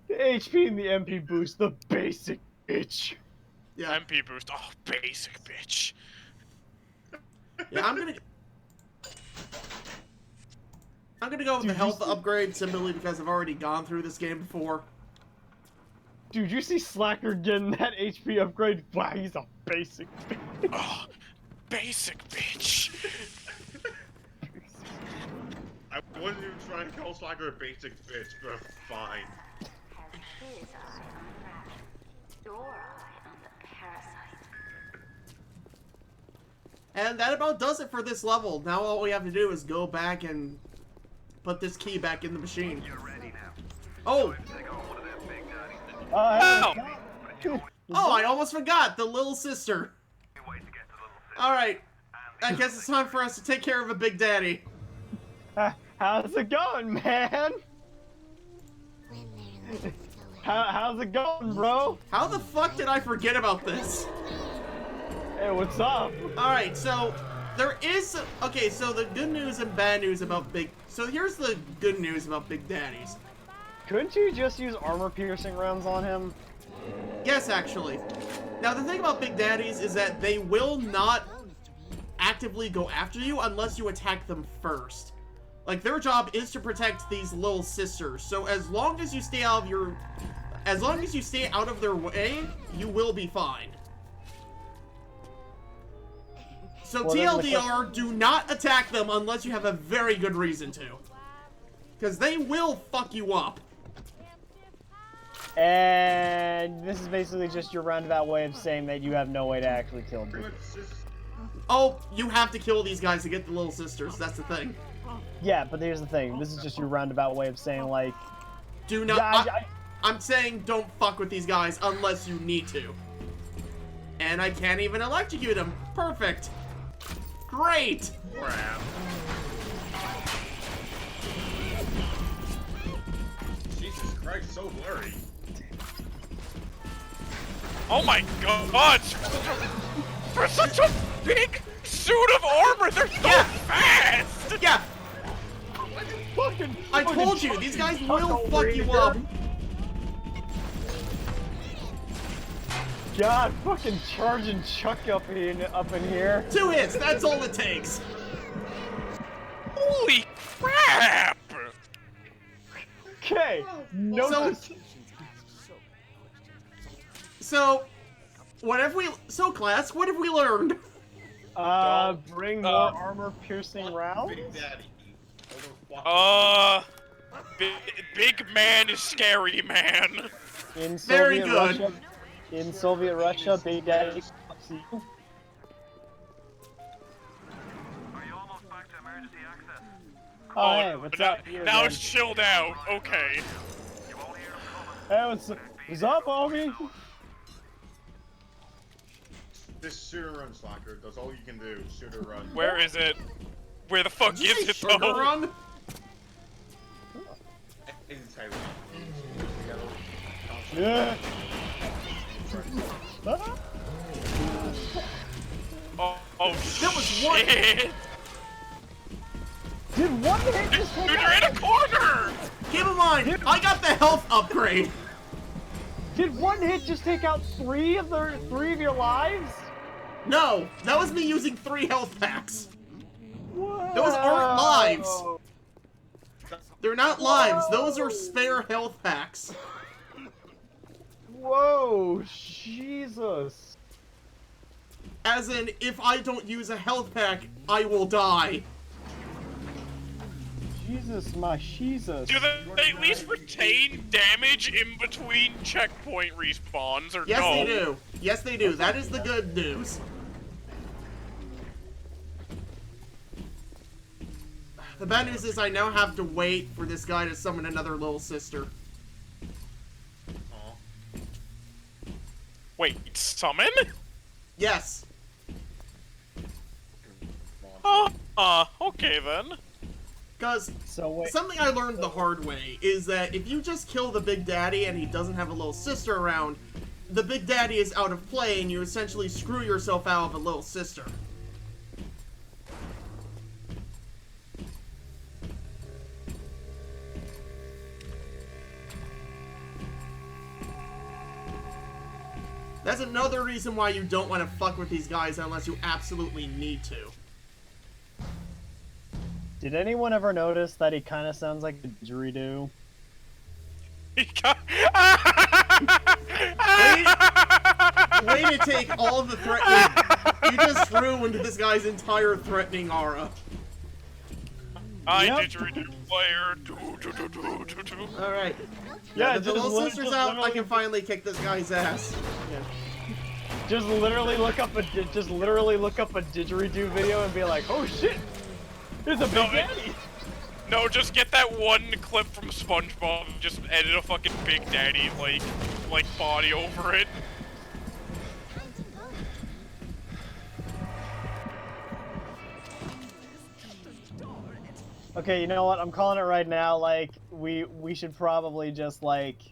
The HP and the MP boost, the basic bitch. Yeah. MP boost. Oh, basic bitch. Yeah, I'm gonna go with the health upgrade simply because I've already gone through this game before. Dude, you see Slacker getting that HP upgrade? Wow, he's a basic bitch. Oh, basic bitch. I wasn't even trying to call Slacker a basic bitch, but fine. And that about does it for this level. Now all we have to do is go back and put this key back in the machine. Oh! Oh, I almost forgot! The little sister! Alright. I guess it's time for us to take care of a Big Daddy. How's it going, man? How's it going, bro? How the fuck did I forget about this? Hey, what's up? Alright, so there is... Okay, so the good news and bad news about Big... So here's the good news about Big Daddies. Couldn't you just use armor-piercing rounds on him? Yes, actually. Now, the thing about Big Daddies is that they will not actively go after you unless you attack them first. Like, their job is to protect these little sisters. So as long as you stay out of your... As long as you stay out of their way, you will be fine. So well, TLDR, do not attack them unless you have a very good reason to. Because they will fuck you up. And this is basically just your roundabout way of saying that you have no way to actually kill them. Oh, you have to kill these guys to get the little sisters. That's the thing. Yeah, but here's the thing. This is just your roundabout way of saying, like... Do not... I'm saying don't fuck with these guys unless you need to. And I can't even electrocute them. Perfect. Great. Crap. Jesus Christ, so blurry. Oh my god! For such a big suit of armor, they're so fast! Yeah! Fucking I told you, these guys will fuck you up! God, fucking charging Chuck up in here. 2 hits, that's all it takes! Holy crap! Okay, no. So, class, what have we learned? Bring more armor-piercing rounds? Big Daddy. Big man is scary man. In Very Soviet good. Russia, in Soviet Russia, Big Daddy. Are you almost back to emergency access? Oh, hey, what's up? Now it's chilled out. Okay. You won't hear them coming. Hey, what's up, homie? This shoot and run, Slacker. That's all you can do. Shoot or run. Where is it? Where the fuck is it Sugar though? Run? In Taiwan. Yeah. Oh shit! Did one hit just Dude, you're in a corner! Keep in mind, I got the health upgrade! Did one hit just take out three of your lives? No, that was me using 3 health packs. Whoa. Those aren't lives. They're not lives, those are spare health packs. Whoa, Jesus. As in, if I don't use a health pack, I will die. Jesus, my Jesus. Do they at least retain damage in between checkpoint respawns, or Yes, no? they do. Yes, they do. That is the good news. The bad news is I now have to wait for this guy to summon another little sister. Wait, summon? Yes. Okay then. Because So something I learned the hard way is that if you just kill the Big Daddy and he doesn't have a little sister around, the Big Daddy is out of play and you essentially screw yourself out of a little sister. That's another reason why you don't want to fuck with these guys unless you absolutely need to. Did anyone ever notice that he kind of sounds like a didgeridoo? Way to take all the threatening. You just ruined this guy's entire threatening aura. Didgeridoo player. Alright. Yeah, the little sister's out, I can finally kick this guy's ass. Yeah. Just literally look up a didgeridoo video and be like, oh shit, there's a Big Daddy. No, just get that one clip from SpongeBob and just edit a fucking Big Daddy like body over it. Okay, you know what? I'm calling it right now. Like, we should probably just like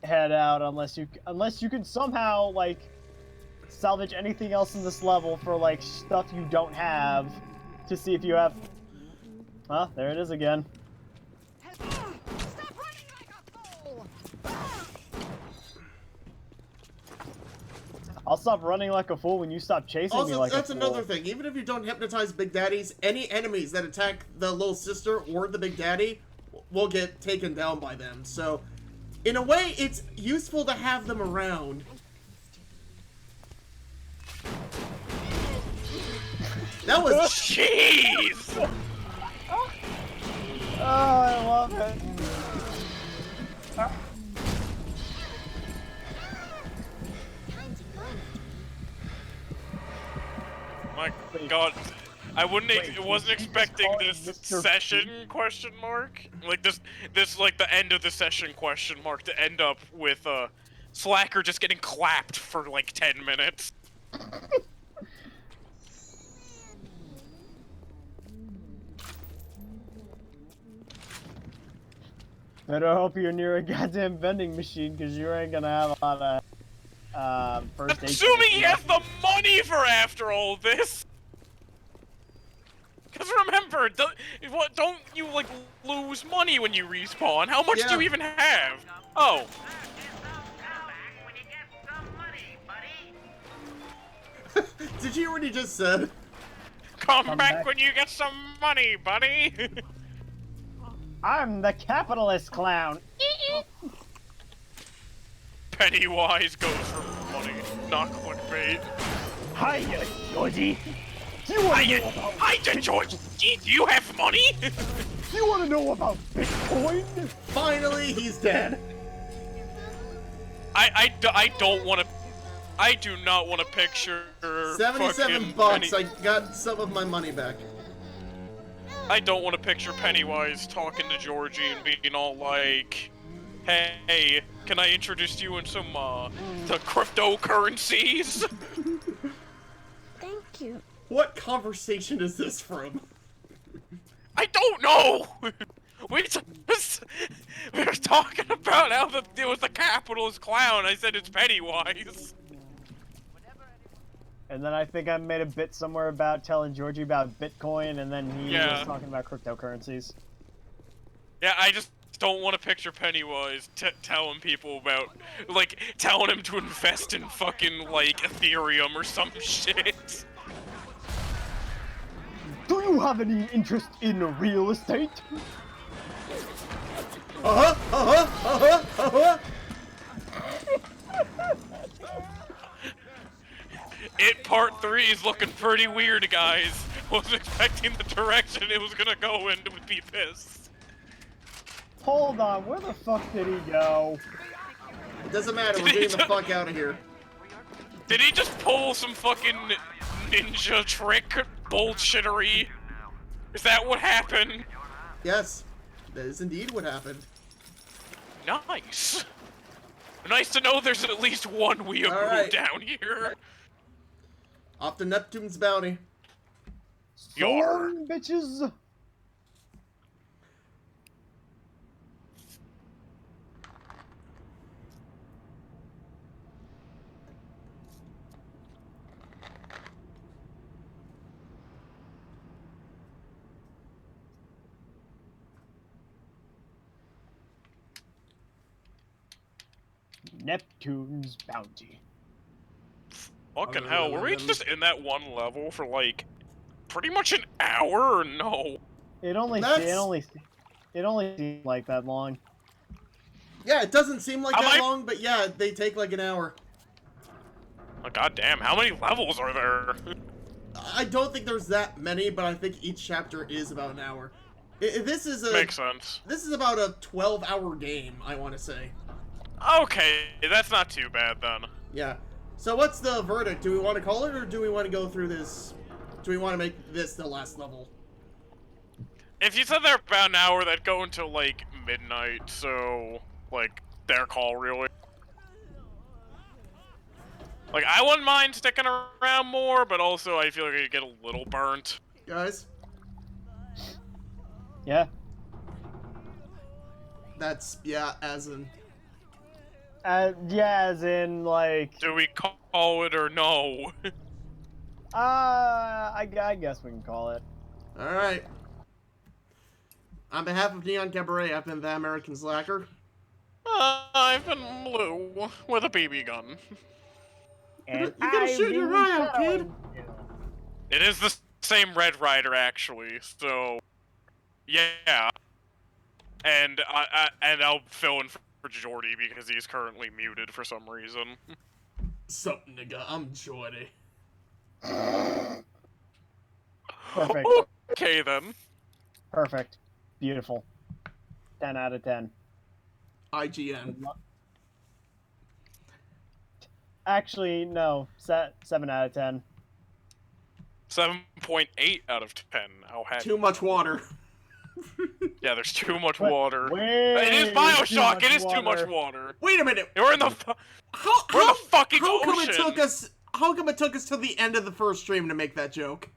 head out unless you can somehow like salvage anything else in this level for like stuff you don't have to see if you have. Huh? There it is again. I'll stop running like a fool when you stop chasing me like a fool. Also, that's another thing. Even if you don't hypnotize Big Daddies, any enemies that attack the little sister or the Big Daddy will get taken down by them. So, in a way, it's useful to have them around. That was... Jeez! Oh, I love it. My god, I wasn't expecting this session question mark, like this like the end of the session question mark to end up with Slacker just getting clapped for like 10 minutes. Better hope you're near a goddamn vending machine, because you ain't gonna have a first aid. Assuming he has the money for after all this. Because remember, don't you like lose money when you respawn? How much do you even have? Oh. Did you hear what he just said? Come back when you get some money, buddy. I'm the capitalist clown. Pennywise goes for money, not clickbait. Hiya, Georgie. Do you want to know about... Hiya, Georgie. Do you have money? Do you want to know about Bitcoin? Finally, he's dead. I don't want to... I do not want to picture... 77 bucks, I got some of my money back. I don't want to picture Pennywise talking to Georgie and being all like, hey, can I introduce you in some, the cryptocurrencies? Thank you. What conversation is this from? I don't know! We were talking about how it was the capitalist clown. I said it's Pennywise. And then I think I made a bit somewhere about telling Georgie about Bitcoin, and then he was talking about cryptocurrencies. Yeah, I just don't want to picture Pennywise telling people about, like, telling him to invest in fucking, like, Ethereum or some shit. Do you have any interest in real estate? It Part 3 is looking pretty weird, guys. Wasn't expecting the direction it was gonna go in to be pissed. Hold on, where the fuck did he go? It doesn't matter, we're getting the fuck out of here. Did he just pull some fucking ninja trick bullshittery? Is that what happened? Yes, that is indeed what happened. Nice. Nice to know there's at least one weeaboo down here. Off to Neptune's bounty. Yar, bitches. Neptune's bounty. Fucking hell, were we just in that one level for like pretty much an hour or no? It only seemed like that long. Yeah, it doesn't seem like that long, but yeah, they take like an hour. Oh, goddamn, how many levels are there? I don't think there's that many, but I think each chapter is about an hour. This is a Makes sense. This is about a 12-hour game, I want to say. Okay, that's not too bad then. Yeah. So what's the verdict? Do we want to call it, or do we want to go through this? Do we want to make this the last level? If you said they're about an hour, that'd go until like midnight, so like their call really. Like I wouldn't mind sticking around more, but also I feel like I get a little burnt. Guys? Yeah? That's, yeah, as in... yeah, as in, like... Do we call it or no? I guess we can call it. Alright. On behalf of Neon Cabaret, I've been the American Slacker. I've been Blue, with a BB gun. And you gotta shoot your eye out, kid! It is the same Red Rider, actually, so... Yeah. And I'll fill in for Jordy because he's currently muted for some reason. Sup, nigga, I'm Jordy. Perfect. Okay, then. Perfect. Beautiful. 10 out of 10. IGN. Actually, no. 7 out of 10. 7.8 out of 10. I'll have Too much water. Yeah, there's too much water. It is Bioshock. It is too much water. Wait a minute. We're in the we're in the fucking ocean. How come it took us till the end of the first stream to make that joke?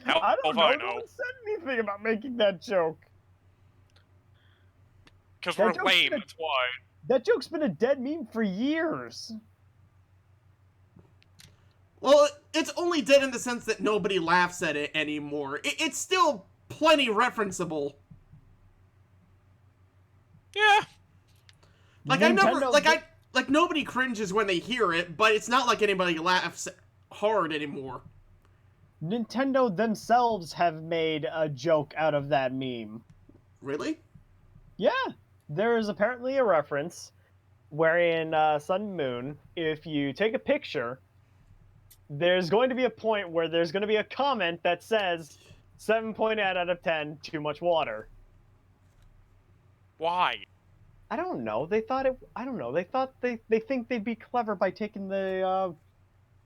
I don't know. No one said anything about making that joke. Because we're lame. That's why. That joke's been a dead meme for years. Well, it's only dead in the sense that nobody laughs at it anymore. It's still plenty referenceable. Yeah. Like, nobody cringes when they hear it, but it's not like anybody laughs hard anymore. Nintendo themselves have made a joke out of that meme. Really? Yeah. There is apparently a reference wherein Sun and Moon, if you take a picture, there's going to be a point where there's going to be a comment that says 7.8 out of 10, too much water. Why? I don't know. They thought it. I don't know. They thought they think they'd be clever by taking the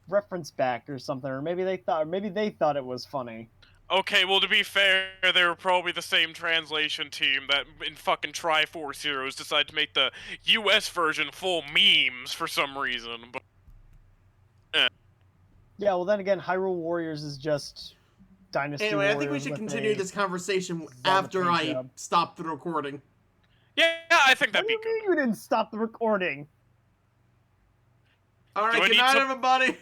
reference back or something, or maybe they thought it was funny. Okay, well, to be fair, they were probably the same translation team that in fucking Triforce Heroes decided to make the US version full memes for some reason, but... Yeah, well then again, Hyrule Warriors is just Dynasty Anyway, Warriors. I think we should continue this conversation after I stop the recording. Yeah, I think that'd be good. What do you mean you didn't stop the recording? Alright, good night, everybody!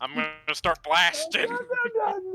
I'm gonna start blasting. No.